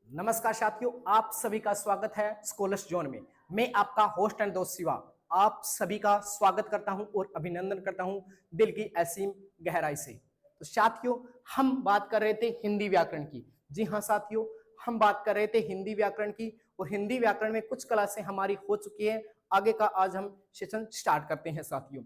नमस्कार साथियों, आप सभी का स्वागत है स्कॉलर्स जोन में। मैं आपका होस्ट एंड दोस्त शिवा आप सभी का स्वागत करता हूं और अभिनंदन करता हूं दिल की असीम गहराई से। तो साथियों, हम बात कर रहे थे हिंदी व्याकरण की। जी हाँ साथियों, हम बात कर रहे थे हिंदी व्याकरण की और हिंदी व्याकरण में कुछ क्लासें हमारी हो चुकी है। आगे का आज हम सेशन स्टार्ट करते हैं साथियों।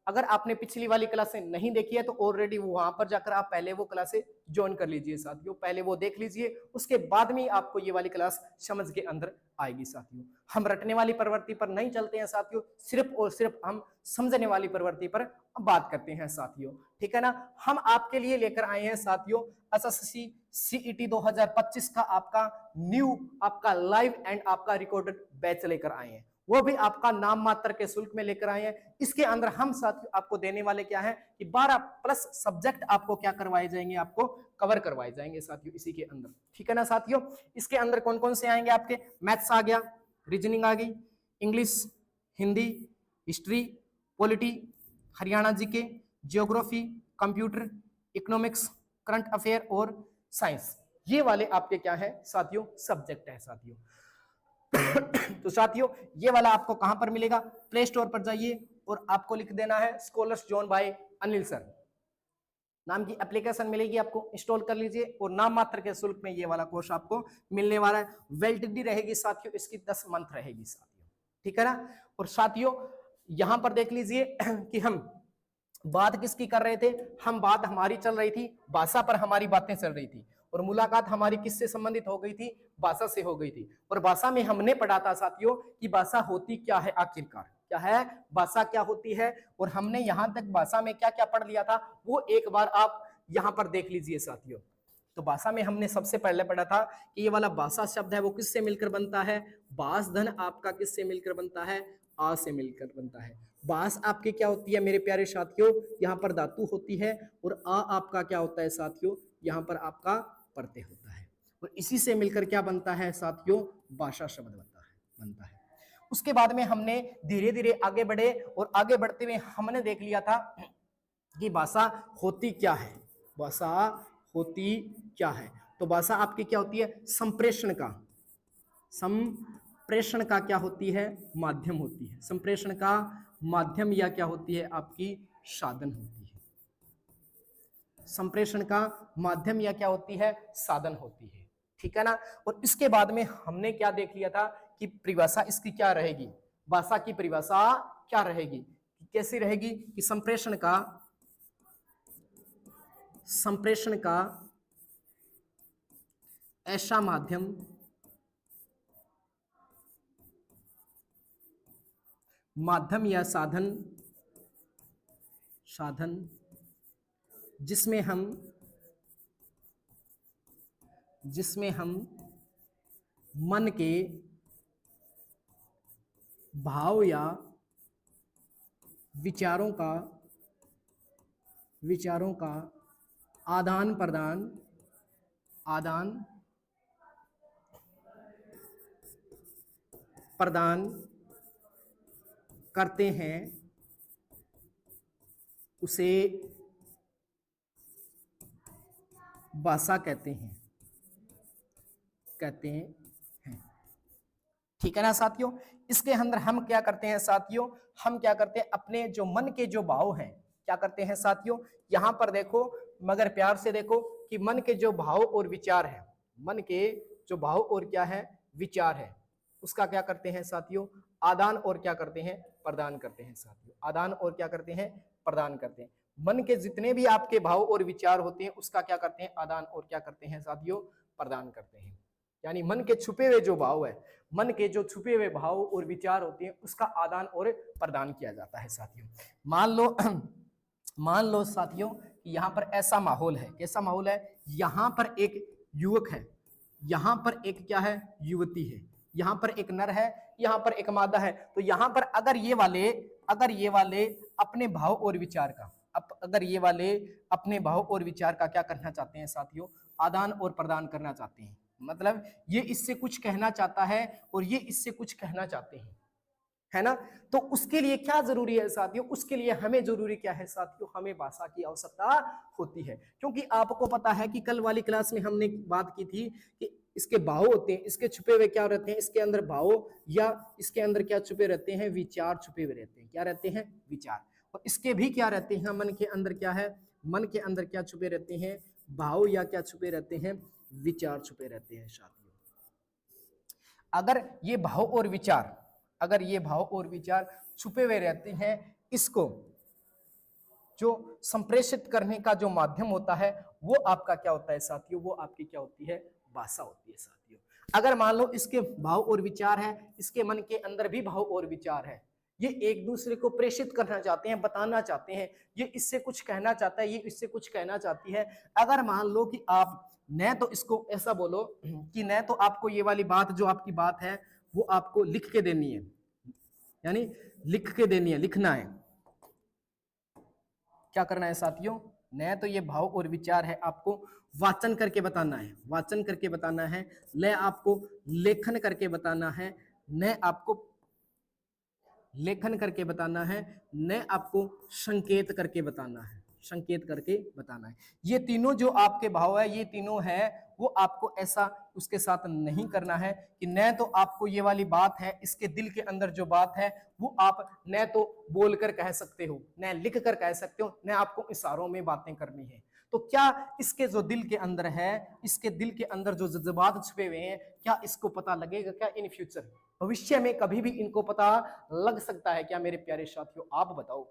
अगर आपने पिछली वाली क्लासें नहीं देखी है तो ऑलरेडी वहां पर जाकर आप पहले वो क्लासें ज्वाइन कर लीजिए साथियों, पहले वो देख लीजिए, उसके बाद में आपको ये वाली क्लास समझ के अंदर आएगी साथियों। हम रटने वाली प्रवृत्ति पर नहीं चलते हैं साथियों, सिर्फ और सिर्फ हम समझने वाली प्रवृत्ति पर बात करते हैं साथियों। ठीक है ना। हम आपके लिए लेकर आए हैं साथियों एसएससी सीईटी 2025 का आपका न्यू आपका लाइव एंड आपका रिकॉर्डेड बैच लेकर आए हैं, वो भी आपका नाम मात्र के शुल्क में लेकर आए हैं। इसके अंदर हम साथियों आपको देने वाले क्या है कि 12 प्लस सब्जेक्ट आपको क्या करवाए जाएंगे, आपको कवर करवाए जाएंगे साथियों इसी के अंदर। ठीक है ना साथियों। इसके अंदर कौन कौन से आएंगे आपके, मैथ्स आ गया, रीजनिंग आ गई, English, Hindi, history, polity, Haryana GK, geography, computer, economics, current affair और साइंस। ये वाले आपके क्या है साथियों, सब्जेक्ट है साथियों। तो साथियों, ये वाला आपको कहां पर मिलेगा, प्ले स्टोर पर जाइए और आपको लिख देना है scholars zone by Anil sir नाम की एप्लीकेशन मिलेगी, आपको इंस्टॉल कर लीजिए और नाम मात्र के शुल्क में ये वाला कोर्स आपको मिलने वाला है। वैलिडिटी रहेगी साथियों इसकी 10 मंथ रहेगी साथियों। ठीक है ना। और साथियों यहां पर देख लीजिए कि हम बात किसकी कर रहे थे, हम बात हमारी चल रही थी भाषा पर, हमारी बातें चल रही थी और मुलाकात हमारी किससे संबंधित हो गई थी, भाषा से हो गई थी। और भाषा में हमने पढ़ा था साथियों कि भाषा होती क्या है, आखिरकार क्या है भाषा, क्या होती है, और हमने यहां तक भाषा में क्या क्या पढ़ लिया था वो एक बार आप यहां पर देख लीजिए साथियों। तो भाषा में हमने सबसे पहले पढ़ा था कि ये वाला भाषा शब्द है वो किससे मिलकर बनता है, बास धन आपका किससे मिलकर बनता है, आ से मिलकर बनता है। बास आपकी क्या होती है मेरे प्यारे साथियों, यहाँ पर धातु होती है, और आ आपका क्या होता है साथियों, यहाँ पर आपका प्रत्यय होता है। और इसी से मिलकर क्या बनता है साथियों, भाषा शब्द बनता है। उसके बाद में हमने धीरे धीरे आगे बढ़े और आगे बढ़ते हुए हमने देख लिया था कि भाषा होती क्या है, भाषा होती क्या है। तो भाषा आपकी क्या होती है, संप्रेषण का, संप्रेषण का क्या होती है, माध्यम होती है। संप्रेषण का माध्यम या क्या होती है आपकी, साधन होती है। संप्रेषण का माध्यम या क्या होती है, साधन होती है। ठीक है ना। और इसके बाद में हमने क्या देख लिया था कि परिभाषा इसकी क्या रहेगी, भाषा की परिभाषा क्या रहेगी, कैसी रहेगी कि संप्रेषण का ऐसा माध्यम या साधन जिसमें हम मन के भाव या विचारों का आदान प्रदान करते हैं उसे भाषा कहते हैं। ठीक है ना साथियों। इसके अंदर हम क्या करते हैं साथियों, हम क्या करते हैं अपने जो मन के जो भाव हैं, क्या करते हैं साथियों, यहां पर देखो मगर प्यार से देखो कि मन के जो भाव और विचार है, मन के जो भाव और क्या है विचार है, उसका क्या करते हैं साथियों, आदान और क्या करते हैं, प्रदान करते हैं साथियों। आदान और क्या करते हैं, प्रदान करते हैं। मन के जितने भी आपके भाव और विचार होते हैं उसका क्या करते हैं, आदान और क्या करते हैं साथियों, प्रदान करते हैं। यानी मन के छुपे हुए जो भाव है, मन के जो छुपे हुए भाव और विचार होते हैं उसका आदान और प्रदान किया जाता है साथियों। मान लो साथियों यहाँ पर ऐसा माहौल है, कैसा माहौल है, यहाँ पर एक युवक है, यहाँ पर एक क्या है, युवती है, यहाँ पर एक नर है, यहाँ पर एक मादा है। तो यहाँ पर अगर ये वाले अपने भाव और विचार का, अगर ये वाले अपने भाव और विचार का क्या करना चाहते हैं साथियों, आदान और प्रदान करना चाहते हैं, मतलब ये इससे कुछ कहना चाहता है और ये इससे कुछ कहना चाहते हैं, है ना। तो उसके लिए क्या जरूरी है साथियों, उसके लिए हमें जरूरी क्या है साथियों, हमें भाषा की आवश्यकता होती है। क्योंकि आपको पता है कि कल वाली क्लास में हमने बात की थी कि इसके भाव होते हैं, इसके छुपे हुए क्या रहते हैं, इसके अंदर भाव या इसके अंदर क्या छुपे रहते हैं, विचार छुपे हुए रहते हैं। क्या रहते हैं, विचार। और इसके भी क्या रहते हैं, मन के अंदर क्या है, मन के अंदर क्या छुपे रहते हैं, भाव या क्या छुपे रहते हैं, विचार छुपे रहते हैं साथियों। अगर ये भाव और विचार, अगर ये भाव और विचार छुपे हुए रहते हैं, इसको जो संप्रेषित करने का जो माध्यम होता है वो आपका क्या होता है साथियों, वो आपकी क्या होती है, भाषा होती है साथियों। अगर मान लो इसके भाव और विचार है, इसके मन के अंदर भी भाव और विचार है, ये एक दूसरे को प्रेषित करना चाहते हैं, बताना चाहते हैं, ये इससे कुछ कहना चाहता है, ये इससे कुछ कहना चाहती है। अगर मान लो कि आप न तो इसको ऐसा बोलो कि न तो आपको ये वाली बात जो आपकी बात है वो आपको लिख के देनी है, यानी लिख के देनी है, लिखना है। क्या करना है साथियों, न तो ये भाव और विचार है आपको वाचन करके बताना है, वाचन करके बताना है, न आपको लेखन करके बताना है, न आपको लेखन करके बताना है, न आपको संकेत करके बताना है, संकेत करके बताना है। ये तीनों जो आपके भाव है, ये तीनों है वो आपको ऐसा उसके साथ नहीं करना है कि न तो आपको ये वाली बात है, इसके दिल के अंदर जो बात है वो आप न तो बोलकर कह सकते हो, न लिख कर कह सकते हो, न आपको इशारों में बातें करनी है। तो क्या इसके जो दिल के अंदर है, इसके दिल के अंदर जो जज्बात छुपे हुए हैं, क्या इसको पता लगेगा क्या इन फ्यूचर, भविष्य में कभी भी इनको पता लग सकता है क्या मेरे प्यारे साथियों? आप बताओ,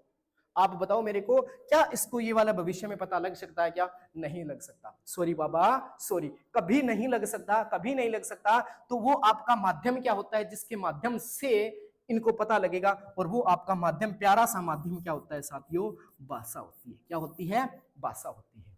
आप बताओ मेरे को, क्या इसको ये वाला भविष्य में पता लग सकता है क्या? नहीं लग सकता। सॉरी बाबा, सॉरी, कभी नहीं लग सकता, कभी नहीं लग सकता। तो वो आपका माध्यम क्या होता है जिसके माध्यम से इनको पता लगेगा, और वो आपका माध्यम, प्यारा सा माध्यम क्या होता है साथियों? भाषा होती है। क्या होती है? भाषा होती है।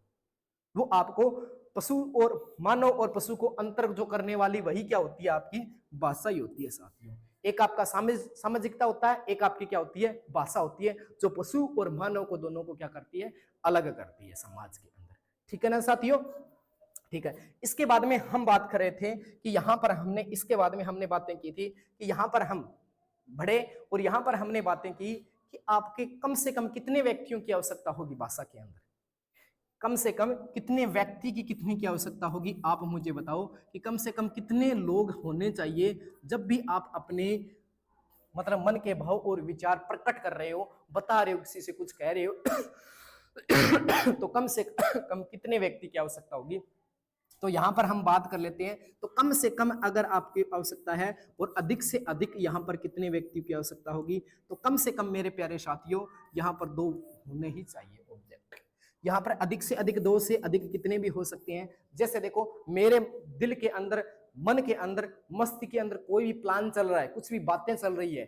वो आपको पशु और मानव और पशु को अंतर जो करने वाली वही क्या होती है? आपकी भाषा ही होती है साथियों। एक आपका सामाजिकता होता है, एक आपकी क्या होती है? भाषा होती है, जो पशु और मानव को दोनों को क्या करती है? अलग करती है समाज के अंदर। ठीक है ना साथियों? ठीक है। इसके बाद में हम बात कर रहे थे कि यहां पर हमने, इसके बाद में हमने बातें की थी कि यहां पर हम बढ़े, और यहां पर हमने बातें की कि आपके कम से कम कितने व्यक्तियों की आवश्यकता होगी भाषा के अंदर, कम से कम कितने व्यक्ति की कितनी की आवश्यकता होगी? आप मुझे बताओ कि कम से कम कितने लोग होने चाहिए जब भी आप अपने मतलब मन के भाव और विचार प्रकट कर रहे हो, बता रहे हो, किसी से कुछ कह रहे हो तो कम से कम कितने व्यक्ति की आवश्यकता होगी? तो यहां पर हम बात कर लेते हैं। तो कम से कम अगर आपकी आवश्यकता है, और अधिक से अधिक यहां पर कितने व्यक्ति की आवश्यकता होगी? तो कम से कम मेरे प्यारे साथियों यहां पर 2 होने ही चाहिए ऑब्जेक्ट। यहां पर अधिक से अधिक 2 से अधिक कितने भी हो सकते हैं। जैसे देखो, मेरे दिल के अंदर, मन के अंदर, मस्तिष्क के अंदर कोई भी प्लान चल रहा है, कुछ भी बातें चल रही है,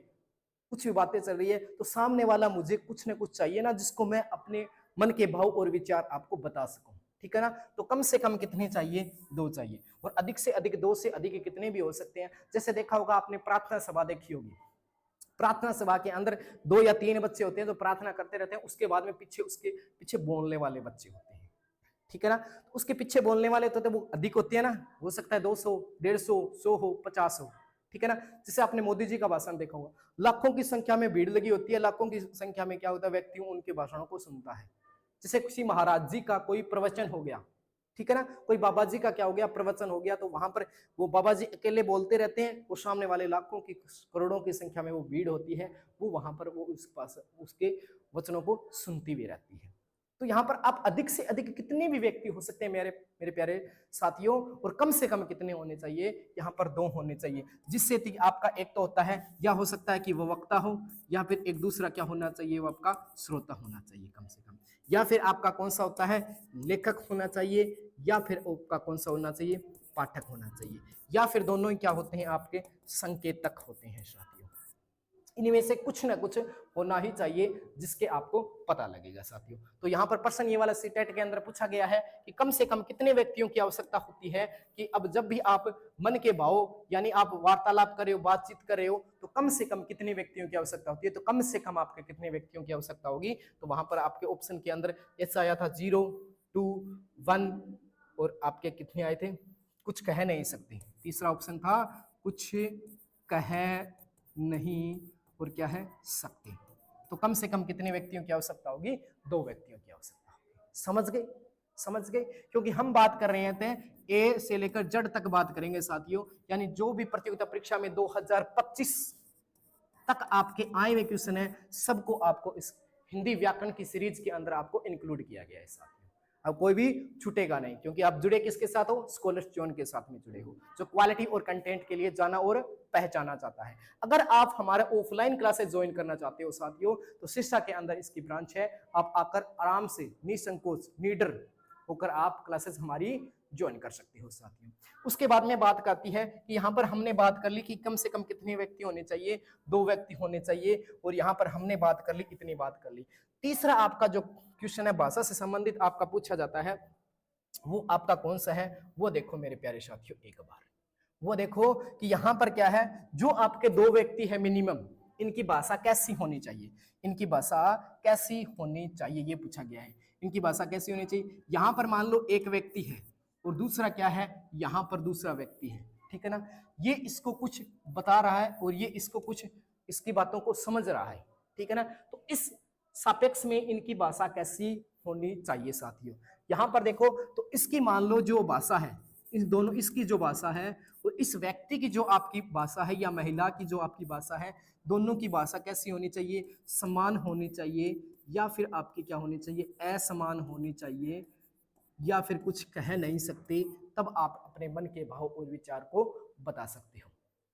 कुछ भी बातें चल रही है, तो सामने वाला मुझे कुछ ना कुछ चाहिए ना, जिसको मैं अपने मन के भाव और विचार आपको बता सकूं। ठीक है ना? तो कम से कम कितने चाहिए? 2 चाहिए। और अधिक से अधिक 2 से अधिक कितने भी हो सकते हैं। जैसे देखा होगा आपने, प्रार्थना सभा देखी होगी, प्रार्थना सभा के अंदर 2 या 3 बच्चे होते हैं जो प्रार्थना करते रहते हैं, उसके बाद में पीछे, उसके पीछे बोलने वाले बच्चे होते हैं। ठीक है ना? तो उसके पीछे बोलने वाले तो वो अधिक होते हैं ना, हो सकता है 200, 150, 100 हो, 50 हो। ठीक है ना? जैसे आपने मोदी जी का भाषण देखा होगा, लाखों की संख्या में भीड़ लगी होती है, लाखों की संख्या में क्या होता है, व्यक्ति उनके भाषणों को सुनता है। जैसे किसी महाराज जी का कोई प्रवचन हो गया, ठीक है ना, कोई बाबा जी का क्या हो गया, प्रवचन हो गया, तो वहां पर वो बाबा जी अकेले बोलते रहते हैं, वो सामने वाले लाखों की, करोड़ों की संख्या में वो भीड़ होती है, वो वहां पर वो उस पास उसके वचनों को सुनती भी रहती है। तो यहाँ पर आप अधिक से अधिक कितने भी व्यक्ति हो सकते हैं मेरे मेरे प्यारे साथियों, और कम से कम कितने होने चाहिए? यहाँ पर 2 होने चाहिए, जिससे आपका एक तो होता है, या हो सकता है कि वो वक्ता हो, या फिर एक दूसरा क्या होना चाहिए, वो आपका श्रोता होना चाहिए कम से कम, या फिर आपका कौन सा होता है, लेखक होना चाहिए, या फिर आपका कौन सा होना चाहिए, पाठक होना चाहिए, या फिर दोनों ही क्या होते हैं, आपके संकेतक होते हैं साथियों। इनमें से कुछ ना कुछ होना ही चाहिए जिसके आपको पता लगेगा साथियों। तो यहाँ पर प्रश्न ये वाला सीटेट के अंदर पूछा गया है कि कम से कम कितने व्यक्तियों की आवश्यकता होती है, कि अब जब भी आप मन के भाव, यानी आप वार्तालाप कर रहे हो, बातचीत कर रहे हो, तो कम से कम कितने व्यक्तियों की आवश्यकता होती है? तो कम से कम आपके कितने व्यक्तियों की आवश्यकता होगी? तो वहां पर आपके ऑप्शन के अंदर ऐसा आया था 0, 2, 1, और आपके कितने आए थे? कुछ कह नहीं सकते। तीसरा ऑप्शन था कुछ कह नहीं और क्या है, सकते। तो कम से कम कितने व्यक्तियों की आवश्यकता होगी? 2 व्यक्तियों की आवश्यकता होगी। समझ गए? समझ गए? क्योंकि हम बात कर रहे थे ए से लेकर जेड तक बात करेंगे साथियों, यानी जो भी प्रतियोगिता परीक्षा में 2025 तक आपके आए हुए क्वेश्चन है, सबको आपको इस हिंदी व्याकरण की सीरीज के अंदर आपको इंक्लूड किया गया है साथियों। अब कोई भी छूटेगा नहीं, क्योंकि आप जुड़े किसके साथ हो? स्कॉलर्स जोन के साथ में जुड़े हो, जो क्वालिटी और कंटेंट के लिए जाना और पहचाना जाता है। अगर आप हमारे ऑफलाइन क्लासेस ज्वाइन करना चाहते हो साथियों, तो शिक्षा के अंदर इसकी ब्रांच है, आप आकर आराम से निसंकोच निडर होकर आप क्लासेस हमारी ज्वाइन कर सकते हो साथियों। उसके बाद में बात करती है कि यहाँ पर हमने बात कर ली कि कम से कम कितने व्यक्ति होने चाहिए? 2 व्यक्ति होने चाहिए, और यहाँ पर हमने बात कर ली, इतनी बात कर ली। तीसरा आपका जो क्वेश्चन है भाषा से संबंधित आपका पूछा जाता है, वो आपका कौन सा है? वो देखो मेरे प्यारे साथियों, एक बार वो देखो कि यहाँ पर क्या है, जो आपके 2 व्यक्ति है मिनिमम, इनकी भाषा कैसी होनी चाहिए? इनकी भाषा कैसी होनी चाहिए, ये पूछा गया है। इनकी भाषा कैसी होनी चाहिए? यहाँ पर मान लो एक व्यक्ति है और दूसरा क्या है, यहाँ पर दूसरा व्यक्ति है, ठीक है ना। ये इसको कुछ बता रहा है और ये इसको कुछ इसकी बातों को समझ रहा है, ठीक है ना। तो इस सापेक्ष में इनकी भाषा कैसी होनी चाहिए साथियों? यहाँ पर देखो, तो इसकी मान लो जो भाषा है, इस दोनों इसकी जो भाषा है और इस व्यक्ति की जो आपकी भाषा है या महिला की जो आपकी भाषा है, दोनों की भाषा कैसी होनी चाहिए? समान होनी चाहिए, या फिर आपकी क्या होनी चाहिए? असमान होनी चाहिए, या फिर कुछ कह नहीं सकते। तब आप अपने मन के भाव और विचार को बता सकते हो,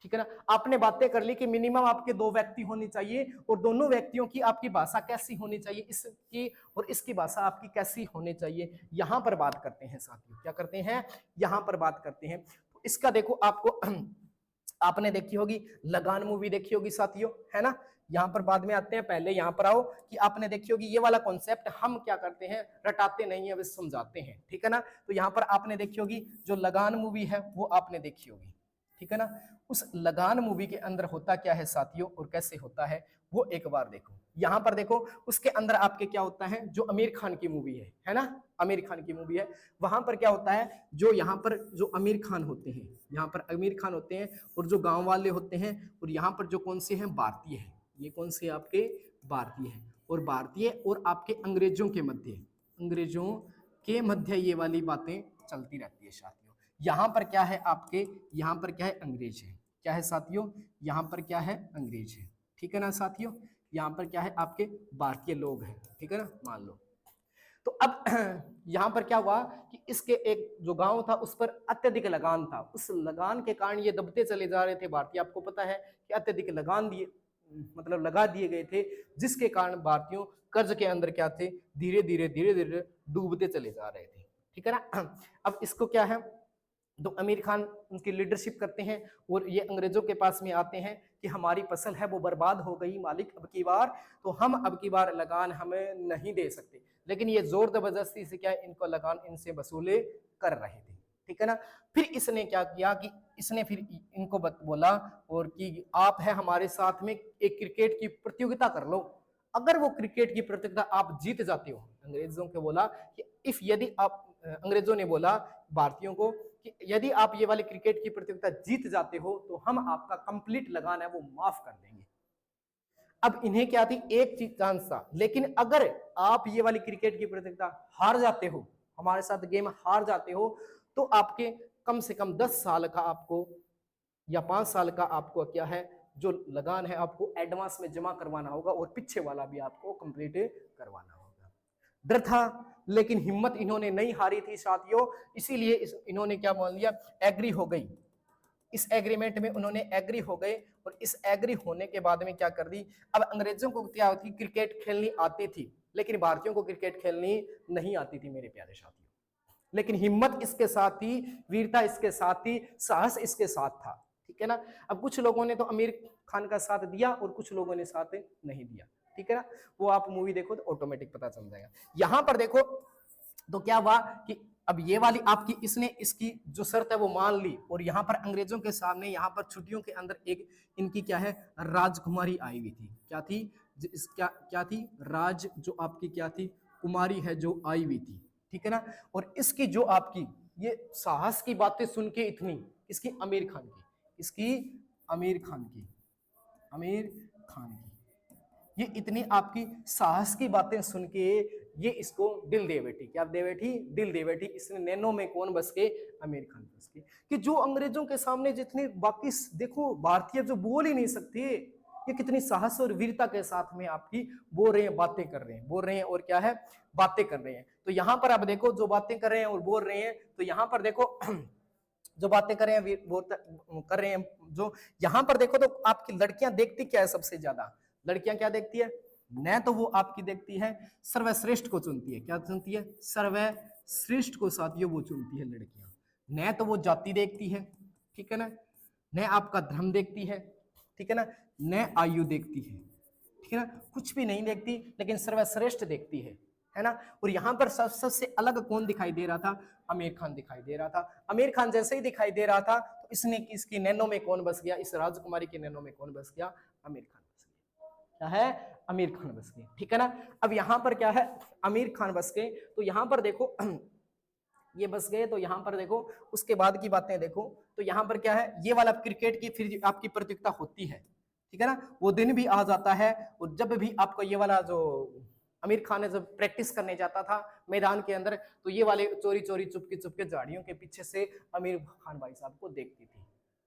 ठीक है ना। आपने बातें कर ली कि मिनिमम आपके 2 व्यक्ति होने चाहिए और दोनों व्यक्तियों की आपकी भाषा कैसी होनी चाहिए, इसकी और इसकी भाषा आपकी कैसी होनी चाहिए, यहां पर बात करते हैं साथियों। क्या करते हैं? यहां पर बात करते हैं। तो इसका देखो, आपको आपने देखी होगी लगान मूवी, देखी होगी साथियों, है ना। यहाँ पर बाद में आते हैं, पहले यहाँ पर आओ कि आपने देखी होगी ये वाला कॉन्सेप्ट। हम क्या करते हैं, रटाते नहीं है, बस समझाते हैं, ठीक है ना। तो यहाँ पर आपने देखी होगी जो लगान मूवी है, वो आपने देखी होगी, ठीक है ना। उस लगान मूवी के अंदर होता क्या है साथियों और कैसे होता है, वो एक बार देखो। यहाँ पर देखो, उसके अंदर आपके क्या होता है, जो आमिर खान की मूवी है ना, आमिर खान की मूवी है, वहां पर क्या होता है, जो यहाँ पर जो आमिर खान होते हैं, यहाँ पर आमिर खान होते हैं और जो गांव वाले होते हैं, और यहाँ पर जो कौन से हैं, भारतीय हैं। ये कौन से आपके? भारतीय हैं। और भारतीय और आपके अंग्रेजों के मध्य ये वाली बातें चलती रहती है साथियों। यहाँ पर क्या है आपके, यहाँ पर क्या है, अंग्रेज है। क्या है साथियों? यहाँ पर क्या है, अंग्रेज है, ठीक है ना साथियों। यहाँ पर क्या है, आपके भारतीय लोग हैं, ठीक है ना, मान लो। तो अब यहाँ पर क्या हुआ कि इसके एक जो गांव था उस पर अत्यधिक लगान था। उस लगान के कारण ये दबते चले जा रहे थे भारतीय। आपको पता है कि अत्यधिक लगान दिए, मतलब लगा दिए गए थे, जिसके कारण भारतीयों कर्ज के अंदर क्या थे, धीरे धीरे डूबते चले जा रहे थे, ठीक है ना। अब इसको क्या है, तो आमिर खान उनकी लीडरशिप करते हैं और ये अंग्रेजों के पास में आते हैं कि हमारी फसल है वो बर्बाद हो गई मालिक, अब की बार तो हम अब की बार लगान हमें नहीं दे सकते। लेकिन ये जोर जबरदस्ती से क्या, इनको लगान इनसे वसूले कर रहे थे, ठीक है ना। फिर इसने क्या किया कि इसने फिर इनको बोला और कि आप है हमारे साथ में एक क्रिकेट की प्रतियोगिता कर लो। अगर वो क्रिकेट की प्रतियोगिता आप जीत जाते हो, अंग्रेजों को बोला कि इफ यदि आप, अंग्रेजों ने बोला भारतीयों को कि यदि आप ये वाली क्रिकेट की प्रतियोगिता जीत जाते हो तो हम आपका कंप्लीट लगान है वो माफ कर देंगे। अब इन्हें क्या थी, एक चीज चांस था, लेकिन अगर आप ये वाली क्रिकेट की प्रतियोगिता हार जाते हो, हमारे साथ गेम हार जाते हो, तो आपके कम से कम 10 साल का आपको या 5 साल का आपको क्या है, जो लगान है आपको एडवांस में जमा करवाना होगा और पीछे वाला भी आपको कंप्लीट करवाना होगा। डर था, लेकिन हिम्मत इन्होंने नहीं हारी थी साथियों, इसीलिए इन्होंने क्या मान लिया, एग्री हो गई। इस एग्रीमेंट में उन्होंने एग्री हो गए और इस एग्री होने के बाद में क्या कर दी, अब अंग्रेजों को क्या होती, क्रिकेट खेलनी आती थी, लेकिन भारतीयों को क्रिकेट खेलनी नहीं आती थी मेरे प्यारे साथियों। लेकिन हिम्मत इसके साथ थी, वीरता इसके साथ थी, साहस इसके साथ था, ठीक है ना। अब कुछ लोगों ने तो आमिर खान का साथ दिया और कुछ लोगों ने साथ नहीं दिया, ठीक है ना। वो आप मूवी देखो तो ऑटोमेटिक पता चल जाएगा। यहां पर देखो तो क्या हुआ कि अब ये वाली आपकी, इसने इसकी जो शर्त है वो मान ली, और यहाँ पर अंग्रेजों के सामने यहाँ पर छुट्टियों के अंदर एक इनकी क्या है, राजकुमारी आई हुई थी। क्या थी, क्या थी, राज जो आपकी क्या थी, कुमारी है जो आई हुई थी, ठीक है ना। और इसकी जो आपकी ये साहस की बातें सुन के इतनी, इसकी आमिर खान की, इसकी आमिर खान की, आमिर खान की, ये इतनी आपकी साहस की बातें सुन के ये इसको दिल दे बैठी, क्या दे बैठी, दिल दे बैठी। इसने नैनो में कौन बस के, आमिर खान बस के, कि जो अंग्रेजों के सामने जितने बाकी देखो भारतीय जो बोल ही नहीं सकते, ये कितनी साहस और वीरता के साथ में आपकी बोल रहे हैं, बातें कर रहे हैं, बोल रहे हैं और क्या है, बातें कर रहे हैं। तो यहाँ पर आप देखो जो बातें कर रहे हैं और बोल रहे हैं, तो यहाँ पर देखो जो बातें कर रहे हैं कर रहे हैं, जो यहाँ पर देखो तो आपकी लड़कियां देखती क्या है सबसे ज्यादा, लड़कियां क्या देखती है, न तो वो आपकी देखती है सर्वश्रेष्ठ को चुनती है, क्या चुनती है, सर्वश्रेष्ठ को साथियों वो चुनती है लड़कियां, न तो वो जाति देखती है, ठीक है ना, न आपका धर्म देखती है, ठीक है ना, न आयु देखती है, ठीक है ना, कुछ भी नहीं देखती, लेकिन सर्वश्रेष्ठ देखती है ना। और यहाँ पर सबसे अलग कौन दिखाई दे रहा था, आमिर खान दिखाई दे रहा था। आमिर खान जैसे ही दिखाई दे रहा था तो इसने इसकी नैनो में कौन बस गया, इस राजकुमारी के नैनो में कौन बस गया, आमिर खान बस गया, क्या है, आमिर खान बस गए, ठीक है ना। अब यहाँ पर क्या है, आमिर खान बस गए, तो यहाँ पर देखो ये बस गए, तो यहाँ पर देखो उसके बाद की बातें देखो, तो यहाँ पर क्या है, ये वाला क्रिकेट की फिर आपकी प्रतियोगिता होती है, ठीक है ना, वो दिन भी आ जाता है। और जब भी आपको ये वाला जो आमिर खान ने जब प्रैक्टिस करने जाता था मैदान के अंदर, तो ये वाले चोरी चोरी चुपके चुपके झाड़ियों के पीछे से आमिर खान भाई साहब को देखती थी,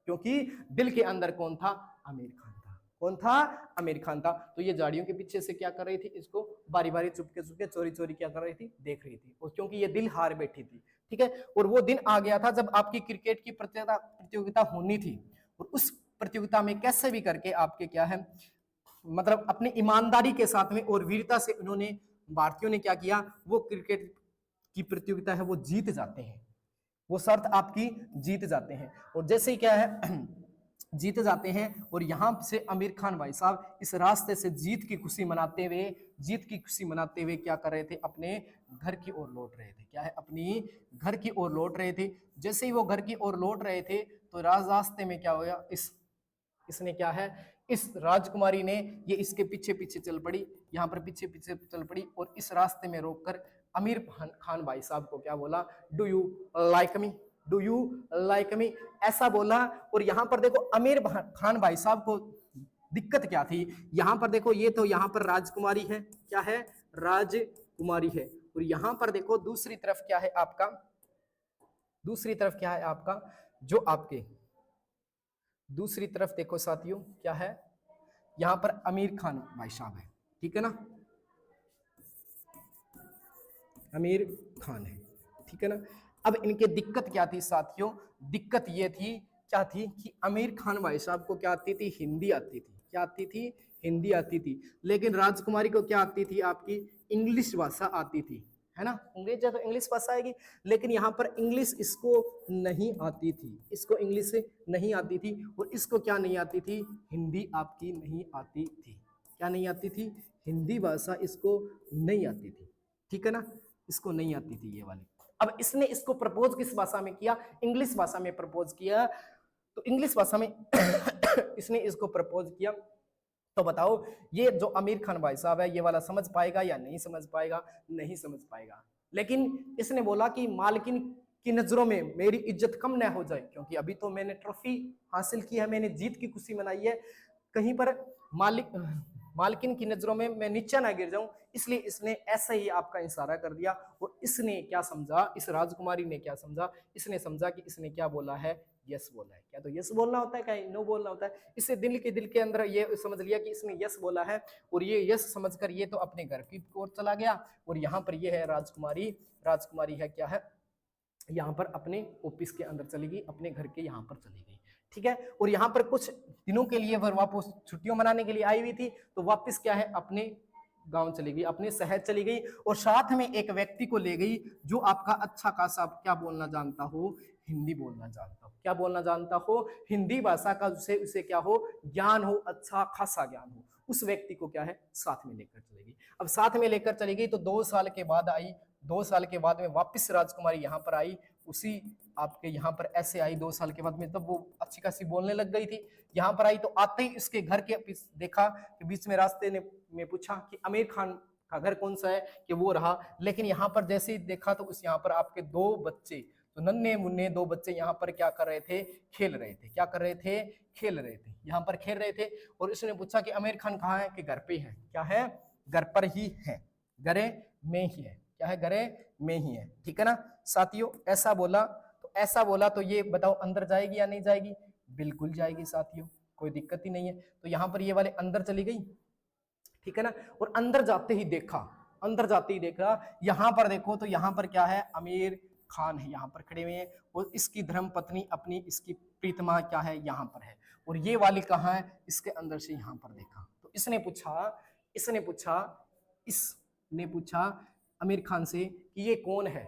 क्योंकि दिल के अंदर कौन था, आमिर खान था, कौन था, आमिर खान था। तो ये झाड़ियों के पीछे से क्या कर रही थी, इसको बारी बारी चुपके चुपके चोरी चोरी क्या कर रही थी, देख रही थी, और क्योंकि ये दिल हार बैठी थी, ठीक है। और वो दिन आ गया था जब आपकी क्रिकेट की प्रतियोगिता होनी थी, और उस प्रतियोगिता में कैसे भी करके आपके क्या है, मतलब अपनी ईमानदारी के साथ में और वीरता से उन्होंने, भारतीयों ने क्या किया, वो क्रिकेट की प्रतियोगिता है वो जीत जाते हैं, वो शर्त आपकी जीत जाते हैं। और जैसे ही क्या है जीत जाते हैं, और यहाँ से आमिर खान भाई साहब इस रास्ते से जीत की खुशी मनाते हुए, जीत की खुशी मनाते हुए क्या कर रहे थे, अपने घर की ओर लौट रहे थे, क्या है, अपनी घर की ओर लौट रहे थे। जैसे ही वो घर की ओर लौट रहे थे तो रास्ते में क्या होगा, इसने क्या है, इस राजकुमारी ने ये इसके पीछे पीछे चल पड़ी, यहाँ पर पीछे पीछे चल पड़ी, और इस रास्ते में रोककर आमिर खान भाई साहब को क्या बोला, do you like me, do you like me, ऐसा बोला। और यहाँ पर देखो आमिर खान भाई साहब को दिक्कत क्या थी, यहाँ पर देखो ये तो यहाँ पर राजकुमारी है, क्या है, राजकुमारी है, और यहाँ पर देखो दूसरी तरफ क्या है आपका, दूसरी तरफ क्या है आपका, जो आपके दूसरी तरफ देखो साथियों क्या है, यहां पर आमिर खान भाई साहब है, ठीक है ना, आमिर खान है, ठीक है ना। अब इनके दिक्कत क्या थी साथियों, दिक्कत ये थी, क्या थी, कि आमिर खान भाई साहब को क्या आती थी, हिंदी आती थी, क्या आती थी, हिंदी आती थी, लेकिन राजकुमारी को क्या आती थी, आपकी इंग्लिश भाषा आती थी, है ना, अंग्रेज है तो इंग्लिश भाषा आएगी, लेकिन यहाँ पर इंग्लिश इसको नहीं आती थी, इसको इंग्लिश नहीं आती थी, और इसको क्या नहीं आती थी, हिंदी आपकी नहीं आती थी, क्या नहीं आती थी, हिंदी भाषा इसको नहीं आती थी, ठीक है ना, इसको नहीं आती थी ये वाली। अब इसने इसको प्रपोज किस भाषा में किया, इंग्लिश भाषा में प्रपोज किया, तो इंग्लिश भाषा में इसने इसको प्रपोज किया। तो बताओ ये जो आमिर खान भाई साहब है ये वाला समझ पाएगा या नहीं समझ पाएगा, नहीं समझ पाएगा। लेकिन इसने बोला कि मालकिन की नजरों में मेरी इज्जत कम न हो जाए, क्योंकि अभी तो मैंने ट्रॉफी हासिल की है, मैंने जीत की खुशी मनाई है, कहीं पर मालकिन की नजरों में मैं नीचे ना गिर जाऊं, इसलिए इसने ऐसे ही आपका इशारा कर दिया। और इसने क्या समझा, इस राजकुमारी ने क्या समझा, इसने समझा कि इसने क्या बोला है, यस बोला है। क्या तो यस बोलना होता है, क्या नो बोलना होता है, इससे दिल के अंदर ये समझ लिया कि इसने यस बोला है, और ये यस समझकर ये तो अपने घर की ओर चला गया। और यहाँ पर ये है राजकुमारी, राजकुमारी है क्या है, यहाँ पर अपने ऑफिस के अंदर चली गई, अपने घर के यहाँ पर चली गई, ठीक है। और यहाँ पर कुछ दिनों के लिए वह वापस छुट्टियों मनाने के लिए आई हुई थी, तो वापस क्या है, अपने गांव चली गई, अपने शहर चली गई, और साथ में एक व्यक्ति को ले गई जो आपका अच्छा खासा क्या बोलना जानता हो, हिंदी बोलना जानता हो, क्या बोलना जानता हो, हिंदी भाषा का उसे क्या हो, ज्ञान हो, अच्छा खासा ज्ञान हो, उस व्यक्ति को क्या है साथ में लेकर चलेगी। अब साथ में लेकर चली गई तो 2 साल के बाद आई, 2 साल के बाद में वापस राजकुमारी यहाँ पर आई, उसी आपके यहाँ पर ऐसे आई 2 साल के बाद में, तब वो अच्छी खासी बोलने लग गई थी। यहाँ पर आई तो आते ही इसके घर के देखा कि बीच में रास्ते में पूछा कि आमिर खान का घर कौन सा है, कि वो रहा। लेकिन यहाँ पर जैसे ही देखा तो उस यहाँ पर आपके 2 बच्चे, तो नन्हे मुन्ने दो बच्चे यहाँ पर क्या कर रहे थे, खेल रहे थे। क्या कर रहे थे, खेल रहे थे, यहाँ पर खेल रहे थे। और इसने पूछा कि आमिर खान कहाँ है, कि घर पे है। क्या है, घर पर ही है, घरे में ही है। क्या है, घरे में ही है। ठीक है ना साथियों, ऐसा बोला तो ऐसा बोला तो ये बताओ अंदर जाएगी या नहीं जाएगी, बिल्कुल जाएगी साथियों, कोई दिक्कत ही नहीं है। तो यहाँ पर ये वाले अंदर चली गई, ठीक है ना। और अंदर जाते ही देखा, अंदर जाते ही देखा, यहाँ पर देखो तो यहाँ पर क्या है, आमिर खान है, यहाँ पर खड़े हुए हैं। और इसकी धर्म पत्नी अपनी, इसकी प्रीतमा क्या है, यहाँ पर है। और ये वाली कहाँ है, इसके अंदर से यहाँ पर देखा। तो इसने पूछा आमिर खान से कि ये कौन है,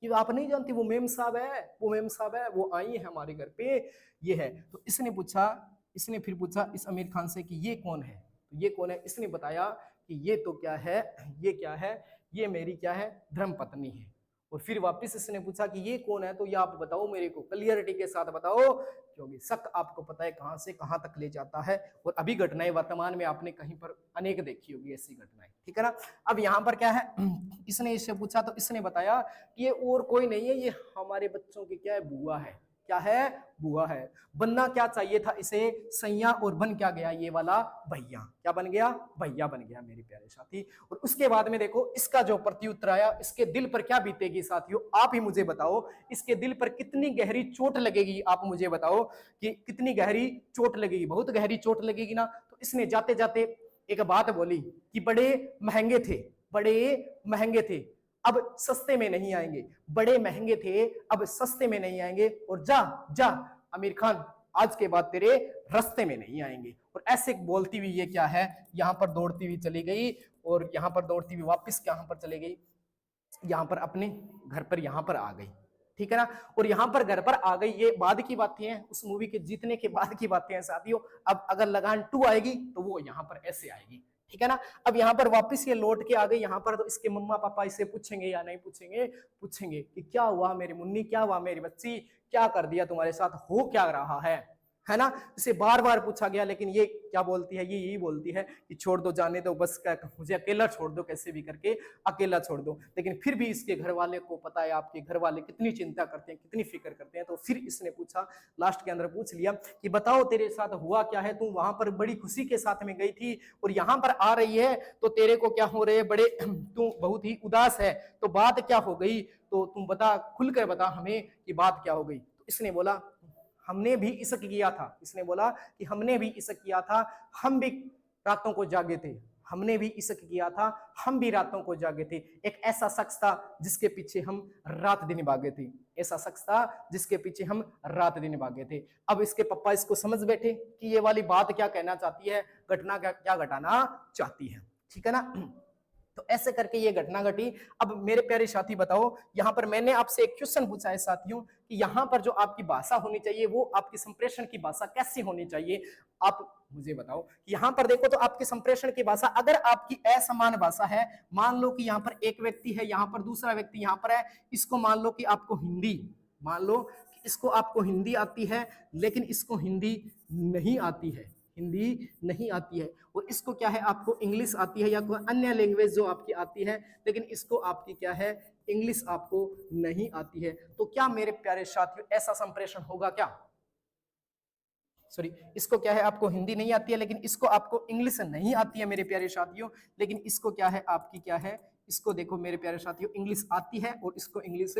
कि आप नहीं जानती, वो मेम साहब है, वो मेम साहब है, वो आई है हमारे घर पे, ये है। तो इसने फिर पूछा इस आमिर खान से कि ये कौन है, तो ये कौन है। इसने बताया कि ये तो क्या है, ये क्या है, ये मेरी क्या है, धर्म पत्नी है। और फिर वापस इसने पूछा कि ये कौन है, तो ये आप बताओ मेरे को, क्लियरिटी के साथ बताओ, क्योंकि शक आपको पता है कहां से कहां तक ले जाता है। और अभी घटनाएं वर्तमान में आपने कहीं पर अनेक देखी होगी ऐसी घटनाएं, ठीक है ना। अब यहाँ पर क्या है, इसने इससे पूछा तो इसने बताया कि ये और कोई नहीं है, ये हमारे बच्चों की क्या है, बुआ है। क्या है, बुआ है। बनना क्या चाहिए था इसे, सैया, और बन क्या गया, ये वाला भैया। क्या बन गया, भैया बन गया मेरे प्यारे साथी। और उसके बाद में देखो इसका जो प्रत्युत्तर आया, इसके दिल पर क्या बीतेगी साथियों, आप ही मुझे बताओ। इसके दिल पर कितनी गहरी चोट लगेगी, आप मुझे बताओ कि कितनी गहरी चोट लगेगी। बहुत गहरी चोट लगेगी ना। तो इसने जाते जाते एक बात बोली कि बड़े महंगे थे, बड़े महंगे थे, अब सस्ते में नहीं आएंगे। बड़े महंगे थे, अब सस्ते में नहीं आएंगे। और जा जा आमिर खान, आज के बाद तेरे रास्ते में नहीं आएंगे। और ऐसे बोलती हुई ये क्या है, यहाँ पर दौड़ती हुई चली गई। और यहाँ पर दौड़ती हुई वापस यहाँ पर चली गई, यहाँ पर अपने घर पर यहाँ पर आ गई, ठीक है ना। और यहाँ पर घर पर आ गई, ये बाद की बातें हैं, उस मूवी के जीतने के बाद की बातें हैं साथियों। अब अगर लगान 2 आएगी तो वो यहाँ पर ऐसे आएगी, ठीक है ना। अब यहाँ पर वापस ये लौट के आ गई यहाँ पर। तो इसके मम्मा पापा इसे पूछेंगे या नहीं पूछेंगे, पूछेंगे कि क्या हुआ मेरी मुन्नी, क्या हुआ मेरी बच्ची, क्या कर दिया तुम्हारे साथ, हो क्या रहा है ना। इसे बार बार पूछा गया, लेकिन ये क्या बोलती है, ये यही बोलती है कि छोड़ दो, जाने दो, बस मुझे अकेला छोड़ दो, कैसे भी करके अकेला छोड़ दो। लेकिन फिर भी इसके घर वाले को पता है, आपके घर वाले कितनी चिंता करते हैं, कितनी फिक्र करते हैं। तो फिर इसने पूछा, लास्ट के अंदर पूछ लिया कि बताओ तेरे साथ हुआ क्या है, तू वहां पर बड़ी खुशी के साथ में गई थी और यहाँ पर आ रही है तो तेरे को क्या हो रहे है, बड़े तू बहुत ही उदास है, तो बात क्या हो गई, तो तुम बता, खुलकर बता हमें कि बात क्या हो गई। तो इसने बोला हमने भी इश्क किया था, इसने बोला कि हमने भी इश्क किया था, हम भी रातों को जागे थे, हमने भी इश्क किया था, हम भी रातों को जागे थे। एक ऐसा शख्स था जिसके पीछे हम रात दिन भागे थे, ऐसा शख्स था जिसके पीछे हम रात दिन भागे थे। अब इसके पापा इसको समझ बैठे कि ये वाली बात क्या कहना चाहती है, घटना क्या घटाना चाहती है, ठीक है ना। तो ऐसे करके ये घटना घटी। अब मेरे प्यारे साथी बताओ, यहाँ पर मैंने आपसे एक क्वेश्चन पूछा है साथियों कि यहाँ पर जो आपकी भाषा होनी चाहिए वो आपकी संप्रेषण की भाषा कैसी होनी चाहिए, आप मुझे बताओ। यहाँ पर देखो तो आपकी संप्रेषण की भाषा, अगर आपकी असमान भाषा है, मान लो कि यहाँ पर एक व्यक्ति है, यहाँ पर दूसरा व्यक्ति यहाँ पर है, इसको मान लो कि आपको हिंदी, मान लो कि इसको आपको हिंदी आती है, लेकिन इसको हिंदी नहीं आती है, हिंदी नहीं आती है। और इसको क्या है, आपको इंग्लिश आती है या कोई अन्य लैंग्वेज जो आपकी आती है, लेकिन इसको आपकी क्या है, इंग्लिश आपको नहीं आती है। तो क्या मेरे प्यारे साथियों ऐसा संप्रेषण होगा क्या, सॉरी, इसको क्या है, आपको हिंदी नहीं आती है, लेकिन इसको आपको इंग्लिश नहीं आती है मेरे प्यारे साथियों, लेकिन इसको क्या है, आपकी क्या है, इसको देखो मेरे प्यारे साथियों, इंग्लिश आती है और इसको इंग्लिश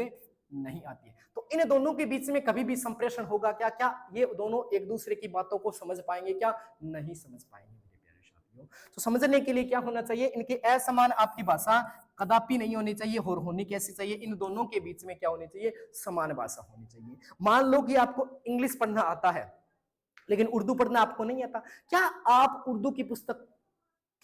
नहीं आती है। तो इन दोनों के बीच में कभी भी संप्रेषण होगा क्या, क्या ये दोनों एक दूसरे की बातों को समझ पाएंगे क्या, नहीं समझ पाएंगे मेरे प्यारे साथियों। तो समझने के लिए क्या होना चाहिए, इनके असमान आपकी भाषा कदापि नहीं होनी चाहिए, और होनी कैसी चाहिए, इन दोनों के बीच में क्या होनी चाहिए, समान भाषा होनी चाहिए। मान लो कि आपको इंग्लिश पढ़ना आता है लेकिन उर्दू पढ़ना आपको नहीं आता, क्या आप उर्दू की पुस्तक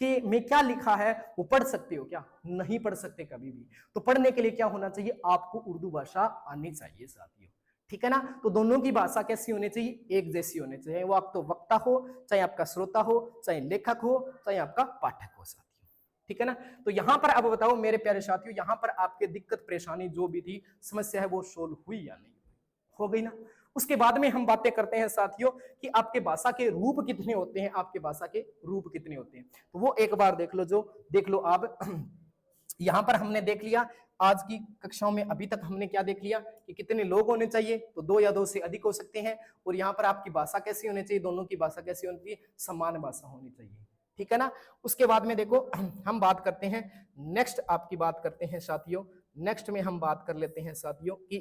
के में क्या लिखा है वो पढ़ सकते हो क्या, नहीं पढ़ सकते कभी भी। तो पढ़ने के लिए क्या होना चाहिए, आपको उर्दू भाषा आनी चाहिए साथियों, ठीक है ना। तो दोनों की भाषा कैसी होनी चाहिए, एक जैसी होनी चाहिए। वो आप तो वक्ता हो, चाहे आपका श्रोता हो, चाहे लेखक हो, चाहे आपका पाठक हो साथियों, ठीक है ना। तो यहाँ पर अब बताओ मेरे प्यारे साथियों, यहाँ पर आपके दिक्कत परेशानी जो भी थी, समस्या है, वो सोल्व हुई या नहीं, हो गई ना। उसके बाद में हम बातें करते हैं साथियों कि आपके भाषा के रूप कितने होते हैं, आपके भाषा के रूप कितने होते हैं। तो वो एक बार देख लो, जो देख लो आप। यहां पर हमने देख लिया आज की कक्षाओं में अभी तक हमने क्या देख लिया कि कितने लोग होने चाहिए, तो 2 या 2 से अधिक हो सकते हैं। और यहाँ पर आपकी भाषा कैसी होनी चाहिए, दोनों की भाषा कैसी होनी चाहिए, समान भाषा होनी चाहिए, ठीक है ना। उसके बाद में देखो हम बात करते हैं नेक्स्ट, आपकी बात करते हैं साथियों, नेक्स्ट में हम बात कर लेते हैं साथियों कि